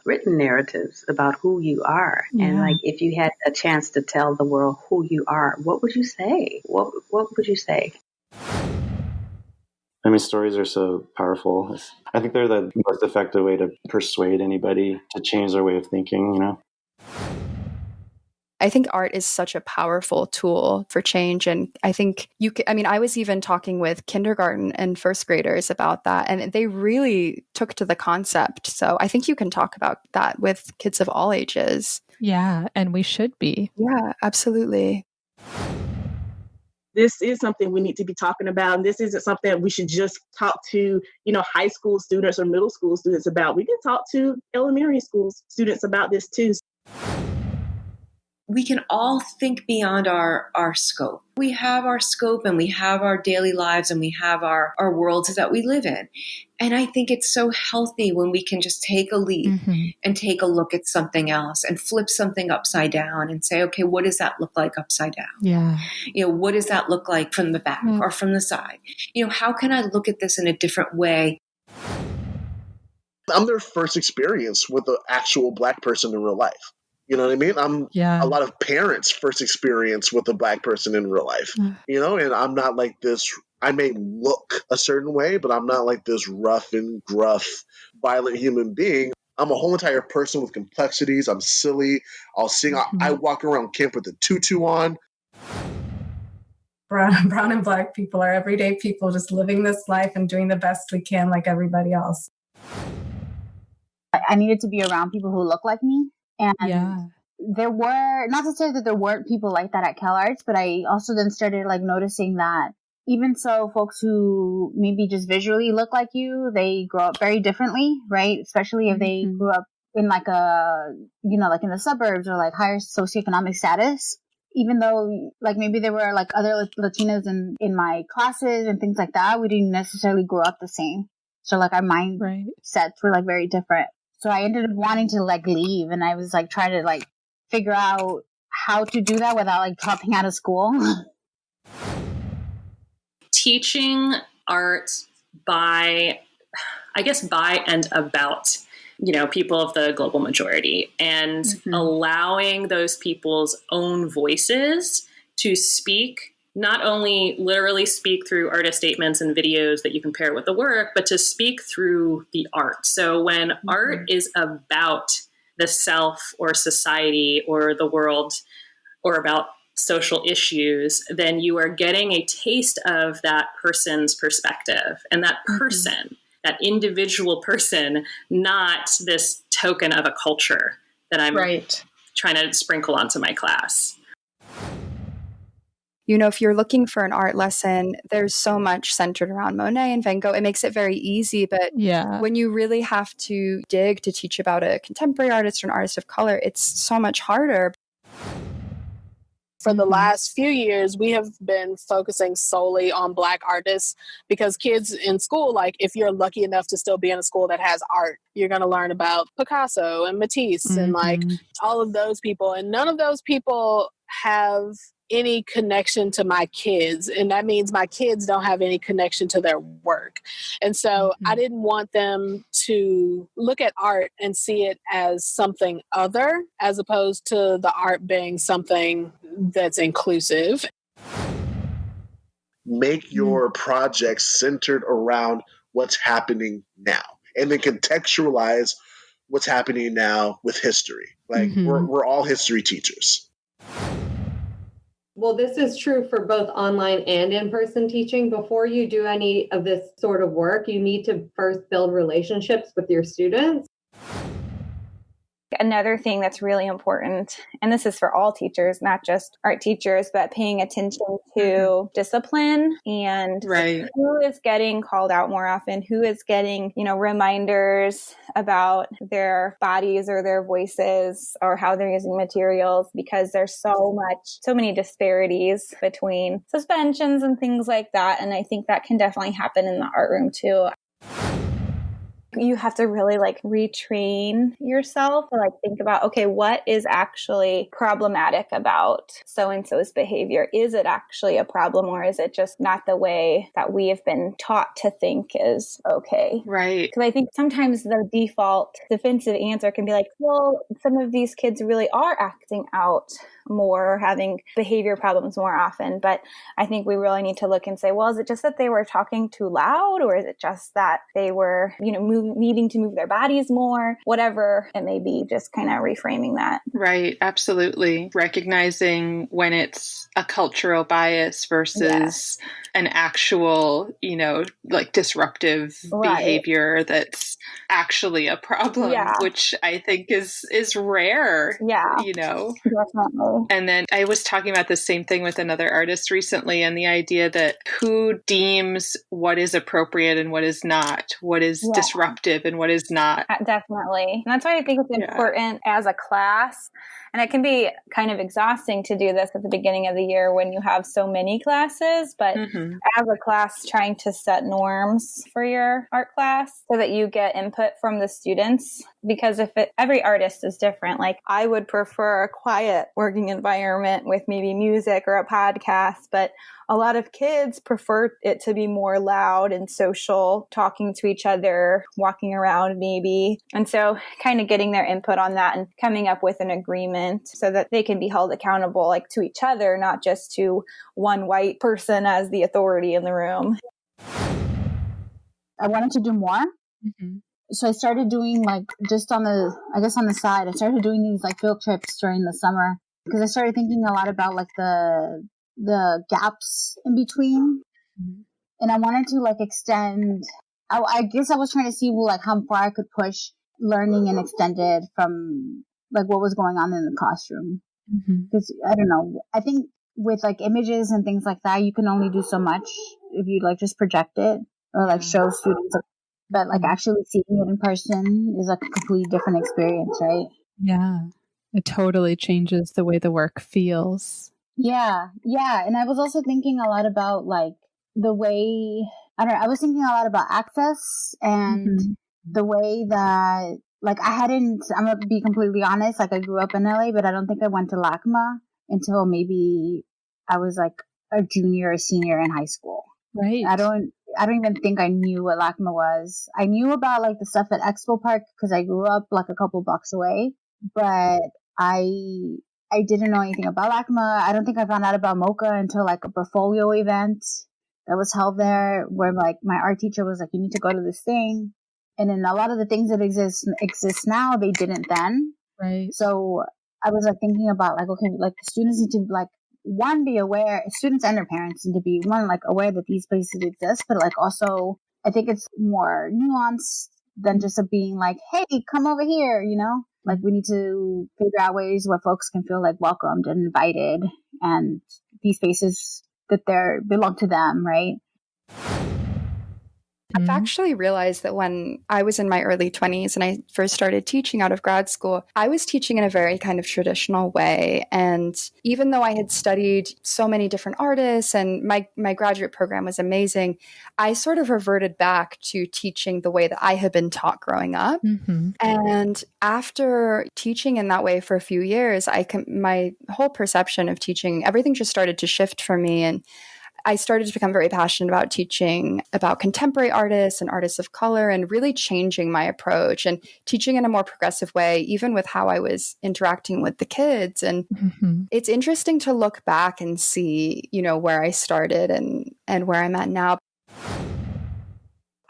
written narratives about who you are. Yeah. And like, if you had a chance to tell the world who you are, what would you say? What would you say? I mean, stories are so powerful. I think they're the most effective way to persuade anybody to change their way of thinking, I think art is such a powerful tool for change. And I think I was even talking with kindergarten and first graders about that, and they really took to the concept. So I think you can talk about that with kids of all ages. Yeah, and we should be. Yeah, absolutely. This is something we need to be talking about. And this isn't something we should just talk to, high school students or middle school students about. We can talk to elementary school students about this too. We can all think beyond our scope. We have our scope and we have our daily lives and we have our worlds that we live in. And I think it's so healthy when we can just take a leap and take a look at something else and flip something upside down and say, okay, what does that look like upside down? Yeah. What does that look like from the back or from the side? How can I look at this in a different way? I'm their first experience with an actual Black person in real life. You know what I mean? I'm a lot of parents' first experience with a Black person in real life, and I'm not like this I may look a certain way, but I'm not like this rough and gruff, violent human being. I'm a whole entire person with complexities. I'm silly. I'll sing. I walk around camp with a tutu on. Brown and Black people are everyday people just living this life and doing the best we can like everybody else. I needed to be around people who look like me. And there were, not to say that there weren't people like that at CalArts, but I also then started like noticing that even so, folks who maybe just visually look like you, they grow up very differently, right? Especially if they grew up in like a, you know, like in the suburbs or like higher socioeconomic status. Even though like maybe there were like other Latinas in my classes and things like that, we didn't necessarily grow up the same. So like our mindsets were like very different. So I ended up wanting to like leave, and I was like trying to like figure out how to do that without like dropping out of school. Teaching art by and about, you know, people of the global majority, and allowing those people's own voices to speak, not only literally speak through artist statements and videos that you can pair with the work, but to speak through the art. So when art is about the self or society or the world or about social issues, then you are getting a taste of that person's perspective, and that person, that individual person, not this token of a culture that I'm trying to sprinkle onto my class. You know, if you're looking for an art lesson, there's so much centered around Monet and Van Gogh. It makes it very easy. But when you really have to dig to teach about a contemporary artist or an artist of color, it's so much harder. For the last few years, we have been focusing solely on Black artists because kids in school, like if you're lucky enough to still be in a school that has art, you're going to learn about Picasso and Matisse and like all of those people. And none of those people have any connection to my kids. And that means my kids don't have any connection to their work. And so I didn't want them to look at art and see it as something other, as opposed to the art being something that's inclusive. Make your projects centered around what's happening now, and then contextualize what's happening now with history. Like we're all history teachers. Well, this is true for both online and in-person teaching. Before you do any of this sort of work, you need to first build relationships with your students. Another thing that's really important, and this is for all teachers, not just art teachers, but paying attention to discipline and who is getting called out more often, who is getting, you know, reminders about their bodies or their voices or how they're using materials, because there's so many disparities between suspensions and things like that. And I think that can definitely happen in the art room too. You have to really like retrain yourself and like think about, okay, what is actually problematic about so-and-so's behavior? Is it actually a problem, or is it just not the way that we have been taught to think is okay? Right. Because I think sometimes the default defensive answer can be like, well, some of these kids really are acting out more, having behavior problems more often. But I think we really need to look and say, well, is it just that they were talking too loud, or is it just that they were, you know, needing to move their bodies more? Whatever it may be, just kind of reframing that. Right. Absolutely. Recognizing when it's a cultural bias versus an actual, you know, like disruptive behavior that's actually a problem, which I think is rare. You know, definitely. And then I was talking about the same thing with another artist recently, and the idea that who deems what is appropriate and what is not, what is disruptive and what is not. Definitely. And that's why I think it's important as a class. And it can be kind of exhausting to do this at the beginning of the year when you have so many classes, but as a class, trying to set norms for your art class so that you get input from the students because every artist is different. Like I would prefer a quiet working environment with maybe music or a podcast, but a lot of kids prefer it to be more loud and social, talking to each other, walking around maybe. And so kind of getting their input on that and coming up with an agreement so that they can be held accountable, like to each other, not just to one white person as the authority in the room. I wanted to do more. Mm-hmm. So I started doing like just on the side, I started doing these like field trips during the summer because I started thinking a lot about like the gaps in between. Mm-hmm. And I wanted to like extend, I guess I was trying to see like how far I could push learning and extended from like what was going on in the classroom. Because I don't know, I think with like images and things like that, you can only do so much if you like just project it or like show students, but like actually seeing it in person is like a completely different experience, right? Yeah, it totally changes the way the work feels. Yeah. And I was also thinking a lot about like the way, I was thinking a lot about access and the way that like I'm gonna be completely honest, like I grew up in LA, but I don't think I went to LACMA until maybe I was like a junior or senior in high school. Right. I don't even think I knew what LACMA was. I knew about like the stuff at Expo Park because I grew up like a couple blocks away, but I didn't know anything about LACMA. I don't think I found out about MoCA until like a portfolio event that was held there where like my art teacher was like, you need to go to this thing. And then a lot of the things that exist now, they didn't then. Right. So I was like thinking about like, okay, like the students need to like, one, be aware, students and their parents need to be like aware that these places exist, but like also I think it's more nuanced than just being like, hey, come over here, you know? Like we need to figure out ways where folks can feel like welcomed and invited and these spaces that belong to them, right? I've actually realized that when I was in my early 20s and I first started teaching out of grad school, I was teaching in a very kind of traditional way. And even though I had studied so many different artists and my graduate program was amazing, I sort of reverted back to teaching the way that I had been taught growing up. And after teaching in that way for a few years, my whole perception of teaching, everything just started to shift for me. And I started to become very passionate about teaching about contemporary artists and artists of color and really changing my approach and teaching in a more progressive way, even with how I was interacting with the kids. And it's interesting to look back and see, you know, where I started and where I'm at now.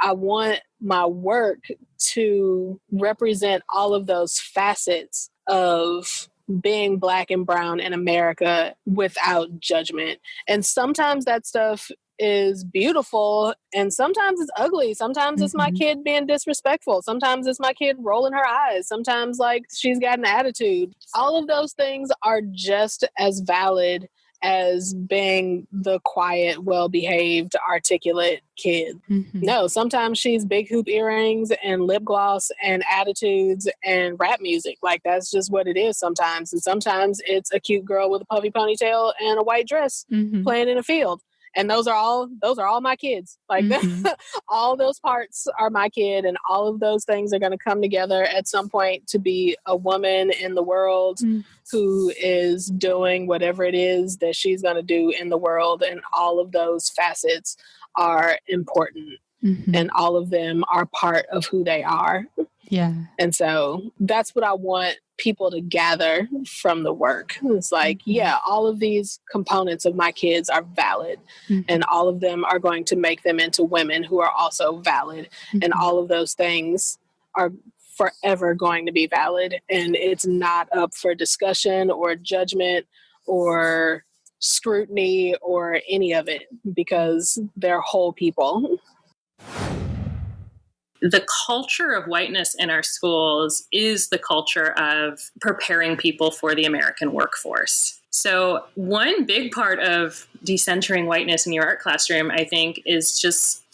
I want my work to represent all of those facets of being Black and brown in America without judgment. And sometimes that stuff is beautiful and sometimes it's ugly. Sometimes it's my kid being disrespectful. Sometimes it's my kid rolling her eyes. Sometimes like she's got an attitude. All of those things are just as valid as being the quiet, well-behaved, articulate kid. No, sometimes she's big hoop earrings and lip gloss and attitudes and rap music. Like that's just what it is sometimes. And sometimes it's a cute girl with a puffy ponytail and a white dress playing in a field. And those are all my kids. Like all those parts are my kid, and all of those things are going to come together at some point to be a woman in the world who is doing whatever it is that she's going to do in the world. And all of those facets are important, and all of them are part of who they are. Yeah. And so that's what I want people to gather from the work. It's like, yeah, all of these components of my kids are valid, and all of them are going to make them into women who are also valid. And all of those things are forever going to be valid. And it's not up for discussion or judgment or scrutiny or any of it, because they're whole people. The culture of whiteness in our schools is the culture of preparing people for the American workforce. So one big part of decentering whiteness in your art classroom, I think, is just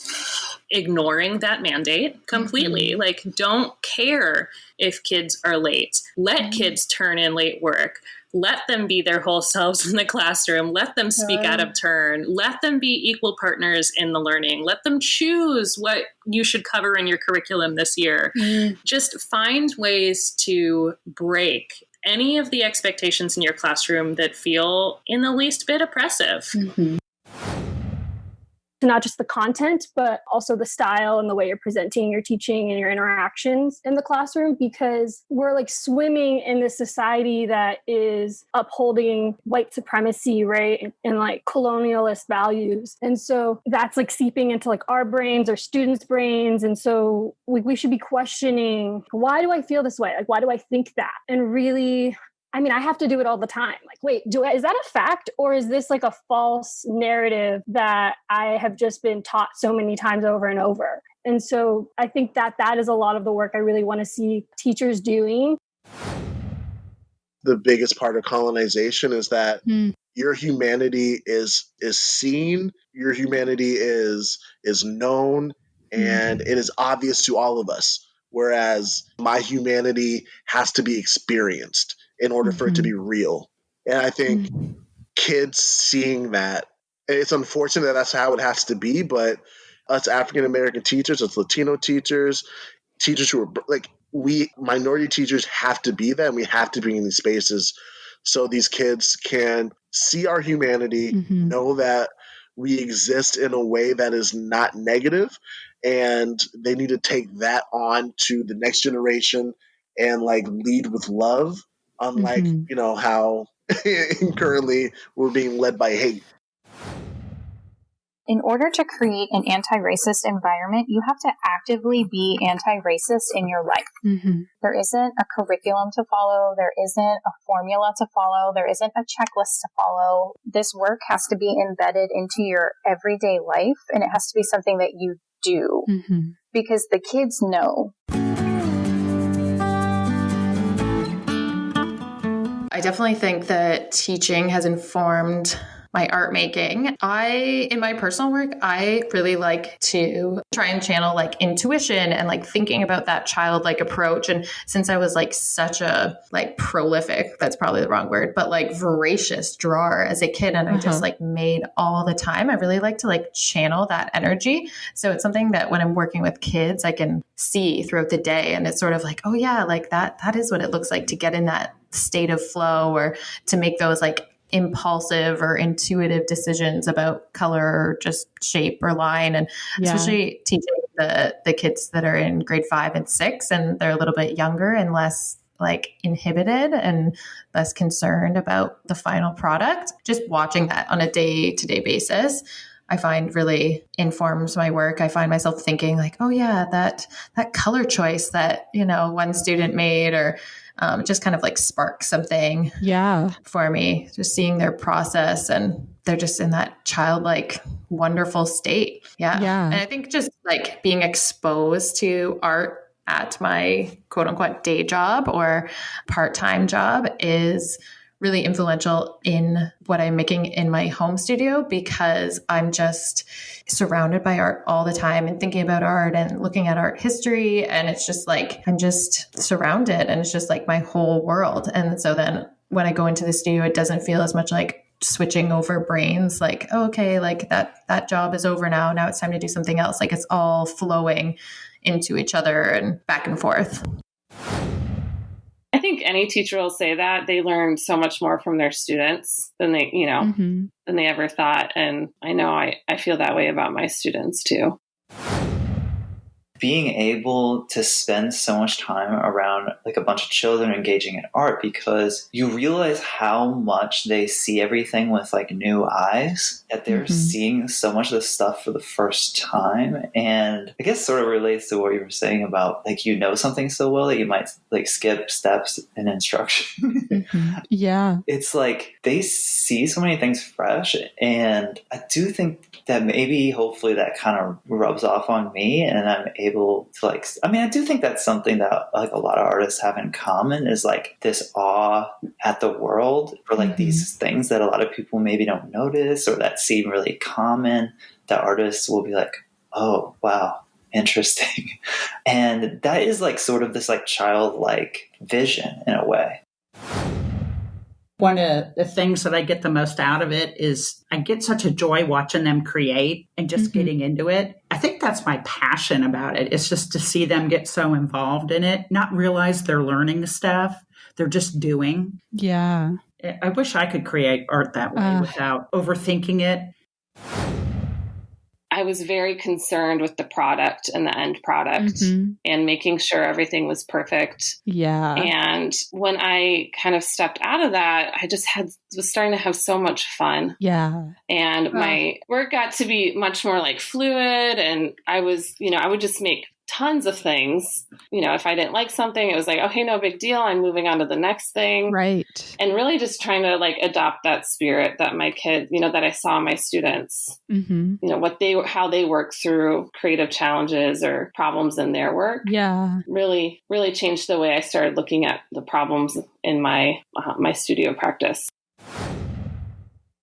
ignoring that mandate completely. Like, don't care if kids are late. Let kids turn in late work. Let them be their whole selves in the classroom. Let them speak out of turn. Let them be equal partners in the learning. Let them choose what you should cover in your curriculum this year. Just find ways to break any of the expectations in your classroom that feel in the least bit oppressive. Not just the content, but also the style and the way you're presenting your teaching and your interactions in the classroom, because we're like swimming in this society that is upholding white supremacy, right? And like colonialist values. And so that's like seeping into like our brains, our students' brains. And so we should be questioning, why do I feel this way? Like, why do I think that? And really, I mean, I have to do it all the time. Like, wait, is that a fact? Or is this like a false narrative that I have just been taught so many times over and over? And so I think that is a lot of the work I really want to see teachers doing. The biggest part of colonization is that your humanity is seen, your humanity is known, and it is obvious to all of us. Whereas my humanity has to be experienced in order for it to be real. And I think kids seeing that, it's unfortunate that that's how it has to be, but us African American teachers, us Latino teachers who are like, we minority teachers have to be that, and we have to be in these spaces so these kids can see our humanity, know that we exist in a way that is not negative, and they need to take that on to the next generation and like lead with love, unlike how currently we're being led by hate. In order to create an anti-racist environment, you have to actively be anti-racist in your life. There isn't a curriculum to follow. There isn't a formula to follow. There isn't a checklist to follow. This work has to be embedded into your everyday life, and it has to be something that you do because the kids know. I definitely think that teaching has informed my art making. In my personal work, I really like to try and channel like intuition and like thinking about that childlike approach. And since I was like such a like prolific, that's probably the wrong word, but like voracious drawer as a kid, and I just like made all the time, I really like to like channel that energy. So it's something that when I'm working with kids, I can see throughout the day. And it's sort of like, oh yeah, like that is what it looks like to get in that state of flow, or to make those like impulsive or intuitive decisions about color or just shape or line. And especially teaching the kids that are in grade 5 and 6, and they're a little bit younger and less like inhibited and less concerned about the final product. Just watching that on a day-to-day basis, I find really informs my work. I find myself thinking like, oh yeah, that color choice that, one student made, or just kind of like spark something for me, just seeing their process, and they're just in that childlike, wonderful state. And I think just like being exposed to art at my quote unquote day job or part-time job is really influential in what I'm making in my home studio, because I'm just surrounded by art all the time and thinking about art and looking at art history. And it's just like, I'm just surrounded, and it's just like my whole world. And so then when I go into the studio, it doesn't feel as much like switching over brains, like, oh, okay, like that job is over now. Now it's time to do something else. Like it's all flowing into each other and back and forth. I think any teacher will say that they learn so much more from their students than they, than they ever thought. And I know I feel that way about my students too. Being able to spend so much time around like a bunch of children engaging in art, because you realize how much they see everything with like new eyes, that they're seeing so much of this stuff for the first time. And I guess sort of relates to what you were saying about like, something so well that you might like skip steps in instruction. It's like they see so many things fresh. And I do think that maybe hopefully that kind of rubs off on me, and I'm able to like, I do think that's something that like a lot of artists have in common, is like this awe at the world for like these things that a lot of people maybe don't notice or that seem really common, that artists will be like, oh, wow, interesting. And that is like sort of this like childlike vision in a way. One of the things that I get the most out of it is I get such a joy watching them create and just getting into it. I think that's my passion about it. It's just to see them get so involved in it, not realize they're learning the stuff. They're just doing. Yeah. I wish I could create art that way without overthinking it. I was very concerned with the product and the end product and making sure everything was perfect. Yeah. And when I kind of stepped out of that, I just was starting to have so much fun. Yeah. And my work got to be much more like fluid. And I was, I would just make tons of things. If I didn't like something, it was like, okay, no big deal. I'm moving on to the next thing. Right. And really just trying to like adopt that spirit that my kids, that I saw my students, how they work through creative challenges or problems in their work. Yeah. Really, really changed the way I started looking at the problems in my studio practice.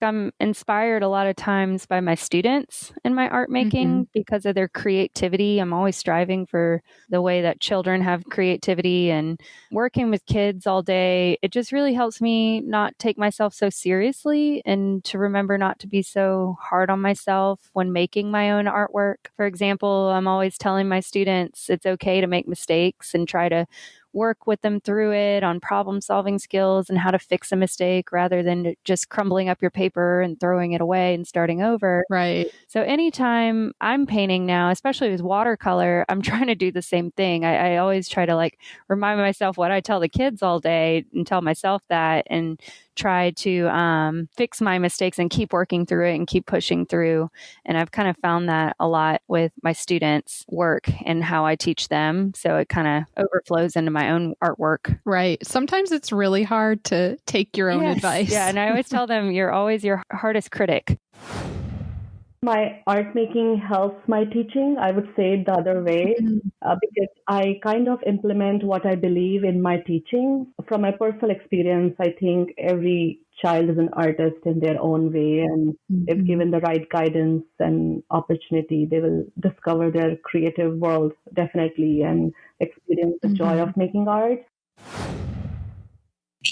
I'm inspired a lot of times by my students in my art making because of their creativity. I'm always striving for the way that children have creativity, and working with kids all day, it just really helps me not take myself so seriously and to remember not to be so hard on myself when making my own artwork. For example, I'm always telling my students it's okay to make mistakes and try to work with them through it on problem solving skills and how to fix a mistake rather than just crumbling up your paper and throwing it away and starting over. Right. So anytime I'm painting now, especially with watercolor, I'm trying to do the same thing. I always try to like remind myself what I tell the kids all day and tell myself that, and try to fix my mistakes and keep working through it and keep pushing through. And I've kind of found that a lot with my students' work and how I teach them. So it kind of overflows into my own artwork. Right. Sometimes it's really hard to take your own advice. Yeah. And I always tell them, you're always your hardest critic. My art making helps my teaching. I would say it the other way, because I kind of implement what I believe in my teaching. From my personal experience, I think every child is an artist in their own way, and if given the right guidance and opportunity, they will discover their creative world definitely and experience the joy of making art.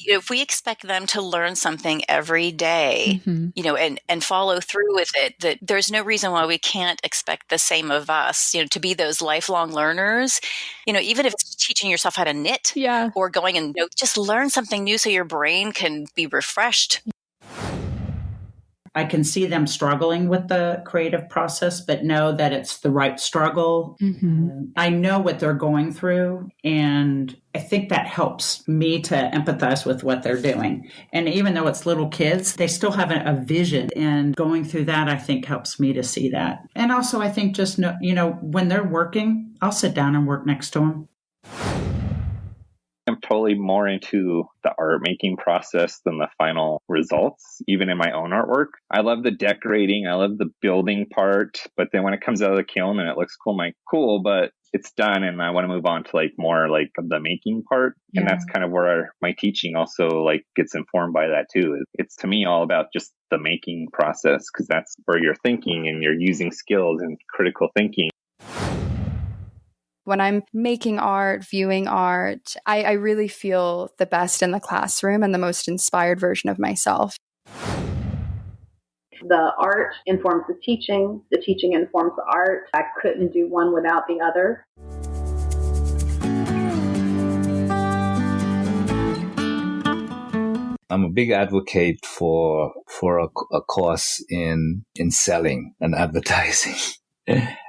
If we expect them to learn something every day, and follow through with it, that there's no reason why we can't expect the same of us, to be those lifelong learners, even if it's teaching yourself how to knit or going and just learn something new so your brain can be refreshed. I can see them struggling with the creative process, but know that it's the right struggle. I know what they're going through, and I think that helps me to empathize with what they're doing. And even though it's little kids, they still have a vision, and going through that, I think, helps me to see that. And also, I think just, when they're working, I'll sit down and work next to them. I'm totally more into the art making process than the final results, even in my own artwork. I love the decorating. I love the building part. But then when it comes out of the kiln and it looks cool, I'm like, cool, but it's done. And I want to move on to more the making part. Yeah. And that's kind of where my teaching also gets informed by that too. It's to me all about just the making process, because that's where you're thinking and you're using skills and critical thinking. When I'm making art, viewing art, I really feel the best in the classroom and the most inspired version of myself. The art informs the teaching informs the art. I couldn't do one without the other. I'm a big advocate for a course in selling and advertising.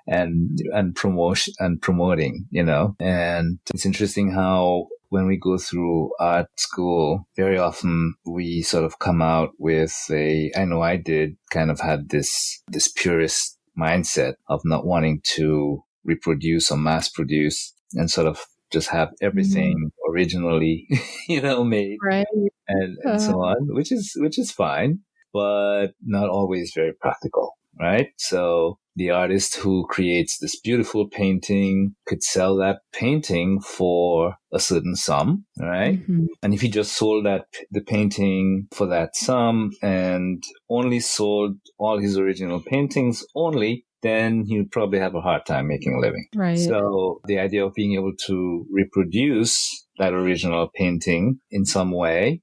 and promoting, and it's interesting how when we go through art school, very often we sort of come out with I know I did kind of had this purist mindset of not wanting to reproduce or mass produce and sort of just have everything originally, made, right, and so on, which is fine, but not always very practical, right? So the artist who creates this beautiful painting could sell that painting for a certain sum, right? And if he just sold the painting for that sum and only sold all his original paintings only, then he'd probably have a hard time making a living. Right. So the idea of being able to reproduce that original painting in some way,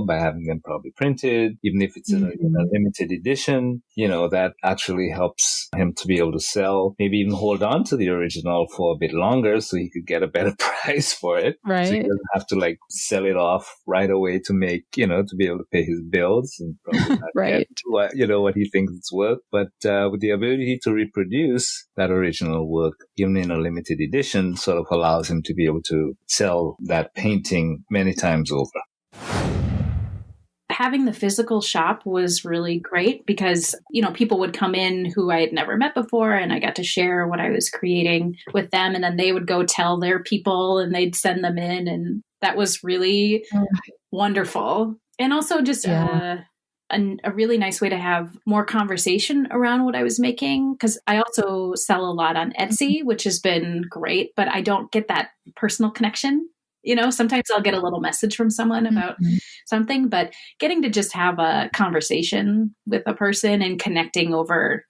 by having them probably printed, even if it's in a limited edition, that actually helps him to be able to sell, maybe even hold on to the original for a bit longer so he could get a better price for it. Right. So he doesn't have to sell it off right away to make, to be able to pay his bills and probably not right. get what he thinks it's worth. But with the ability to reproduce that original work, even in a limited edition, sort of allows him to be able to sell that painting many times over. Having the physical shop was really great because, people would come in who I had never met before, and I got to share what I was creating with them. And then they would go tell their people and they'd send them in. And that was really wonderful. And also just a really nice way to have more conversation around what I was making. Because I also sell a lot on Etsy, which has been great, but I don't get that personal connection. Sometimes I'll get a little message from someone about something, but getting to just have a conversation with a person and connecting over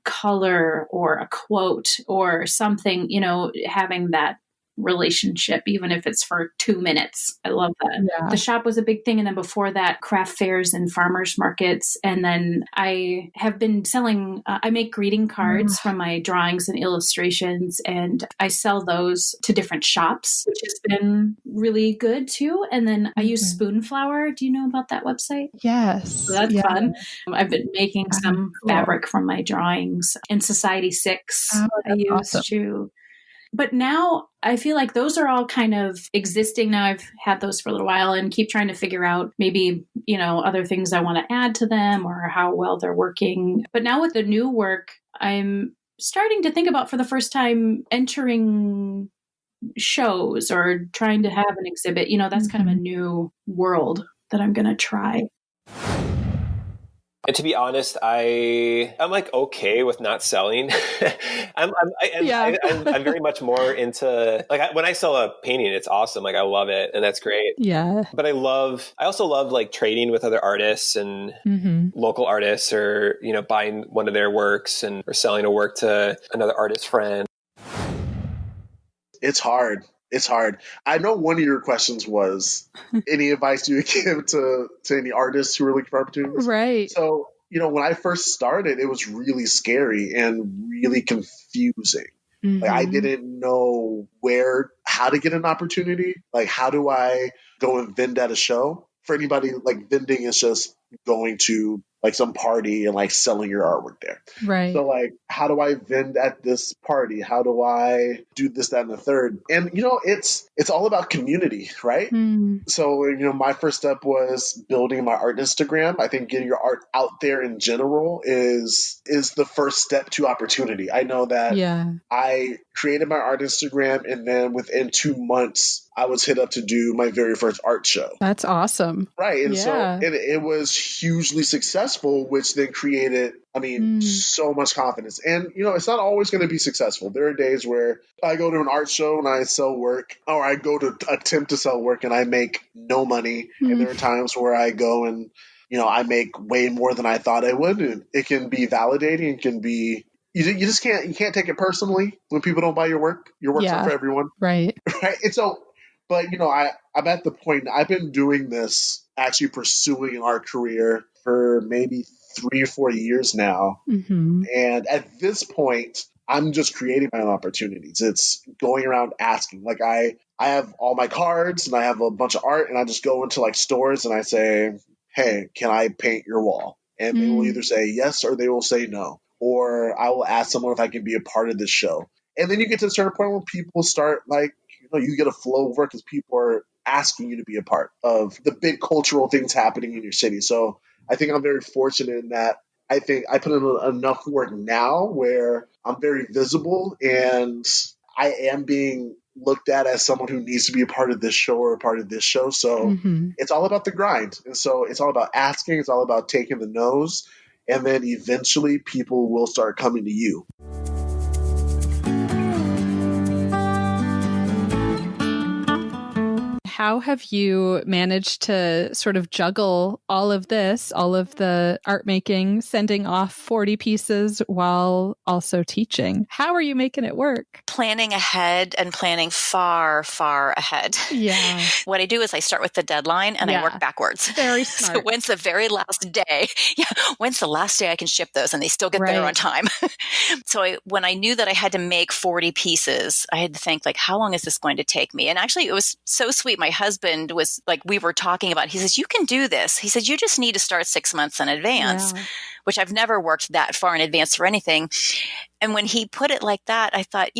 color or a quote or something, having that relationship, even if it's for 2 minutes. I love that. Yeah. The shop was a big thing. And then before that, craft fairs and farmers markets. And then I have been selling, I make greeting cards from my drawings and illustrations, and I sell those to different shops, which has been really good too. And then I use Spoonflower. Do you know about that website? Yes. So that's fun. I've been making some fabric from my drawings. And Society 6 I use too. But now I feel like those are all kind of existing. Now I've had those for a little while and keep trying to figure out maybe, other things I want to add to them or how well they're working. But now with the new work, I'm starting to think about for the first time entering shows or trying to have an exhibit. That's kind of a new world that I'm going to try. And to be honest, I'm okay with not selling. I'm very much more into when I sell a painting, it's awesome. I love it, and that's great. Yeah. But I also love trading with other artists and local artists, or buying one of their works or selling a work to another artist friend. It's hard. I know one of your questions was any advice you would give to any artists who are looking for opportunities. Right. So, when I first started, it was really scary and really confusing. I didn't know how to get an opportunity. How do I go and vend at a show? For anybody, vending is just going to some party and selling your artwork there. Right. So how do I vend at this party? How do I do this, that, and the third? And it's all about community, right? So my first step was building my art Instagram. I think getting your art out there in general is the first step to opportunity. I know that I created my art Instagram, and then within 2 months I was hit up to do my very first art show. That's awesome. Right. And so it was hugely successful, which then created, so much confidence. And, it's not always going to be successful. There are days where I go to an art show and I sell work, or I go to attempt to sell work and I make no money. And there are times where I go and, I make way more than I thought I would. And it can be validating. It can be, you can't take it personally when people don't buy your work. Your work's not for everyone. Right. Right. And so, but, I'm at the point, I've been doing this, actually pursuing an art career for maybe 3 or 4 years now. And at this point, I'm just creating my own opportunities. It's going around asking. I have all my cards and I have a bunch of art, and I just go into stores and I say, hey, can I paint your wall? And they will either say yes or they will say no. Or I will ask someone if I can be a part of this show. And then you get to a certain point where people start you get a flow of work because people are asking you to be a part of the big cultural things happening in your city. So I think I'm very fortunate in that I think I put in enough work now where I'm very visible and I am being looked at as someone who needs to be a part of this show or a part of this show. So it's all about the grind. And so it's all about asking. It's all about taking the no's. And then eventually people will start coming to you. how have you managed to sort of juggle all of this, all of the art making, sending off 40 pieces while also teaching? How are you making it work? Planning ahead and planning far, far ahead. Yeah. What I do is I start with the deadline and I work backwards. Very smart. So when's the very last day? Yeah. When's the last day I can ship those and they still get there on time? So when I knew that I had to make 40 pieces, I had to think like, how long is this going to take me? And actually it was so sweet. My husband was like, we were talking about, he says, you can do this. He said, you just need to start 6 months in advance, which I've never worked that far in advance for anything. And when he put it like that, I thought,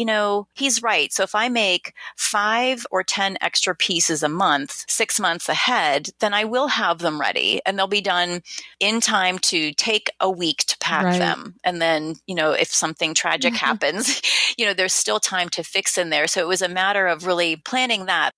he's right. So if I make 5 or 10 extra pieces a month, 6 months ahead, then I will have them ready and they'll be done in time to take a week to pack them. And then, if something tragic happens, there's still time to fix in there. So it was a matter of really planning that.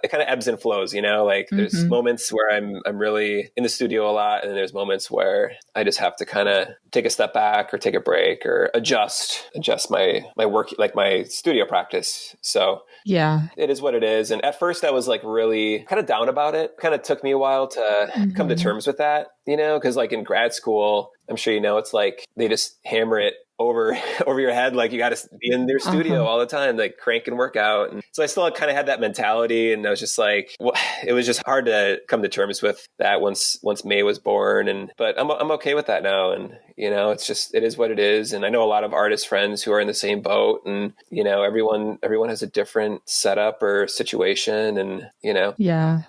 It kind of ebbs and flows, like there's moments where I'm really in the studio a lot. And then there's moments where I just have to kind of take a step back or take a break or adjust my work, like my studio practice. So it is what it is. And at first I was like really kind of down about it. Kind of took me a while to come to terms with that, because like in grad school, I'm sure it's like they just hammer it over your head. Like you got to be in their studio all the time, like crank and work out. And so I still kind of had that mentality. And I was just like, it was just hard to come to terms with that once May was born. But I'm okay with that now. And, it is what it is. And I know a lot of artist friends who are in the same boat and, everyone has a different setup or situation and, Yeah.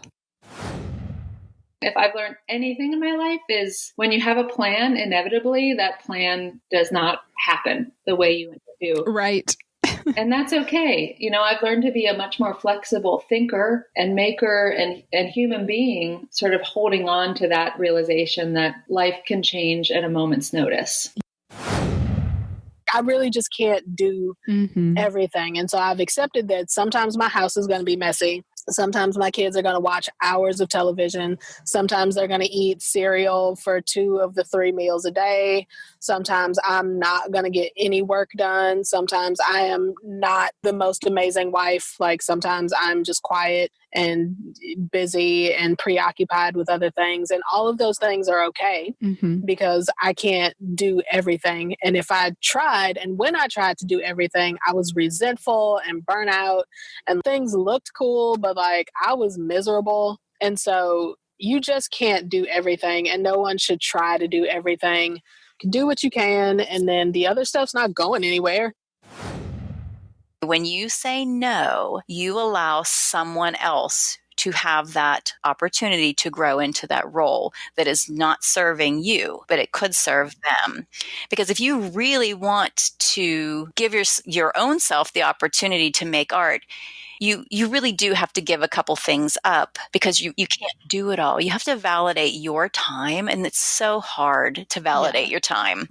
If I've learned anything in my life is when you have a plan, inevitably that plan does not happen the way you want it to. Right. And that's okay. I've learned to be a much more flexible thinker and maker and human being, sort of holding on to that realization that life can change at a moment's notice. I really just can't do everything. And so I've accepted that sometimes my house is going to be messy. Sometimes my kids are going to watch hours of television. Sometimes they're going to eat cereal for 2 of the 3 meals a day. Sometimes I'm not going to get any work done. Sometimes I am not the most amazing wife. Like sometimes I'm just quiet and busy and preoccupied with other things. And all of those things are okay because I can't do everything. And if I tried, and when I tried to do everything, I was resentful and burnout and things looked cool, but like I was miserable. And so you just can't do everything and no one should try to do everything. You can do what you can and then the other stuff's not going anywhere. When you say no, you allow someone else to have that opportunity to grow into that role that is not serving you, but it could serve them. Because if you really want to give your own self the opportunity to make art, you really do have to give a couple things up because you can't do it all. You have to validate your time, and it's so hard to validate your time.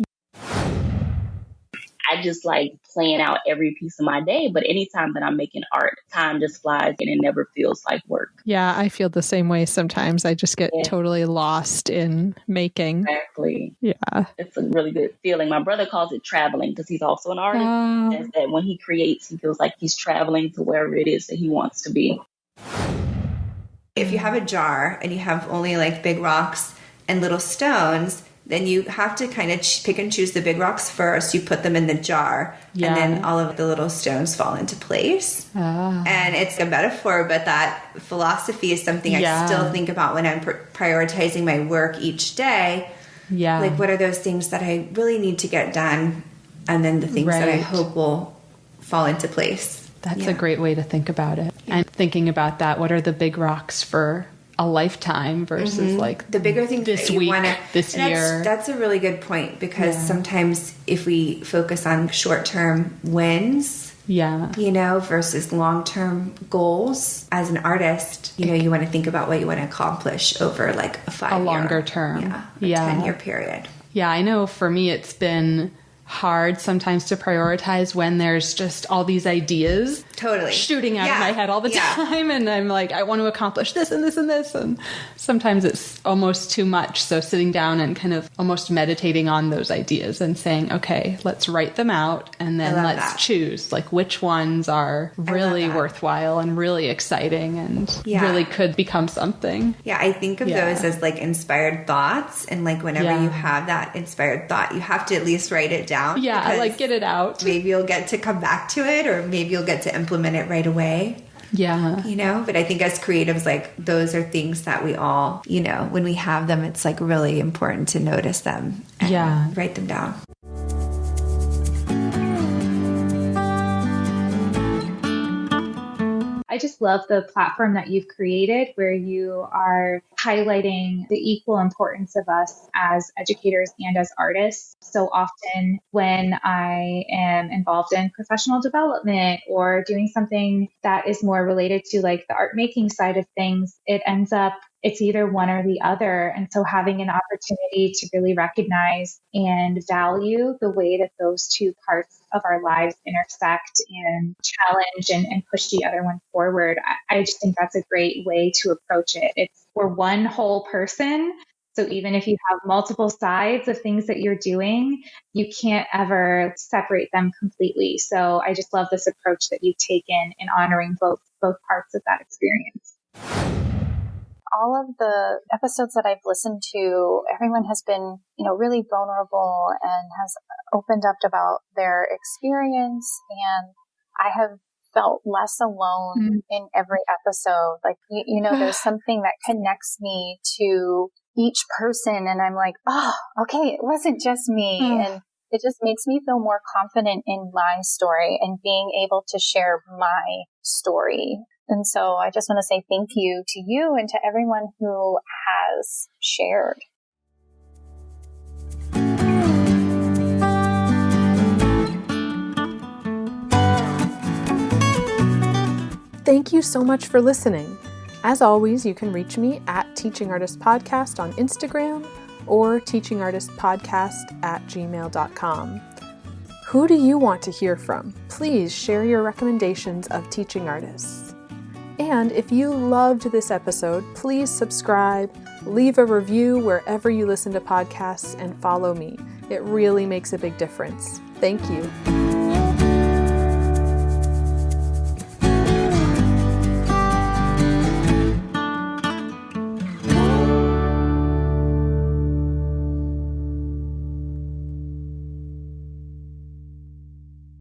I just like plan out every piece of my day, but anytime that I'm making art, time just flies and it never feels like work. Yeah, I feel the same way sometimes. I just get totally lost in making. Exactly. Yeah. It's a really good feeling. My brother calls it traveling because he's also an artist. And that when he creates, he feels like he's traveling to wherever it is that he wants to be. If you have a jar and you have only like big rocks and little stones, then you have to kind of pick and choose the big rocks first. You put them in the jar, and then all of the little stones fall into place. And it's a metaphor, but that philosophy is something I still think about when I'm prioritizing my work each day. Yeah. Like, what are those things that I really need to get done? And then the things that I hope will fall into place. That's a great way to think about it. And thinking about that, what are the big rocks for a lifetime versus like the bigger things this that you week, this year. That's a really good point because sometimes if we focus on short-term wins, versus long-term goals as an artist, you want to think about what you want to accomplish over like a 5-year, longer term, a 10-year period. Yeah, I know for me it's been hard sometimes to prioritize when there's just all these ideas shooting out of my head all the time. And I'm like, I want to accomplish this and this and this. And sometimes it's almost too much. So sitting down and kind of almost meditating on those ideas and saying, okay, let's write them out. And then let's choose like which ones are really worthwhile and really exciting and really could become something. Yeah, I think of those as like inspired thoughts. And like whenever you have that inspired thought, you have to at least write it down. Yeah, like get it out. Maybe you'll get to come back to it, or maybe you'll get to implement it right away. Yeah. You know, but I think as creatives, like those are things that we all, you know, when we have them, it's like really important to notice them and write them down. I just love the platform that you've created where you are highlighting the equal importance of us as educators and as artists. So often when I am involved in professional development or doing something that is more related to like the art making side of things, it ends up it's either one or the other. And so having an opportunity to really recognize and value the way that those two parts of our lives intersect and challenge and push the other one forward, I just think that's a great way to approach it. We're one whole person. So even if you have multiple sides of things that you're doing, you can't ever separate them completely. So I just love this approach that you've taken in honoring both parts of that experience. All of the episodes that I've listened to, everyone has been, really vulnerable and has opened up about their experience. And I have felt less alone in every episode. Like, there's something that connects me to each person. And I'm like, oh, okay, it wasn't just me. And it just makes me feel more confident in my story and being able to share my story. And so I just want to say thank you to you and to everyone who has shared. Thank you so much for listening. As always, you can reach me at Teaching Artist Podcast on Instagram or teachingartistpodcast@gmail.com. Who do you want to hear from? Please share your recommendations of teaching artists. And if you loved this episode, please subscribe, leave a review wherever you listen to podcasts, and follow me. It really makes a big difference. Thank you.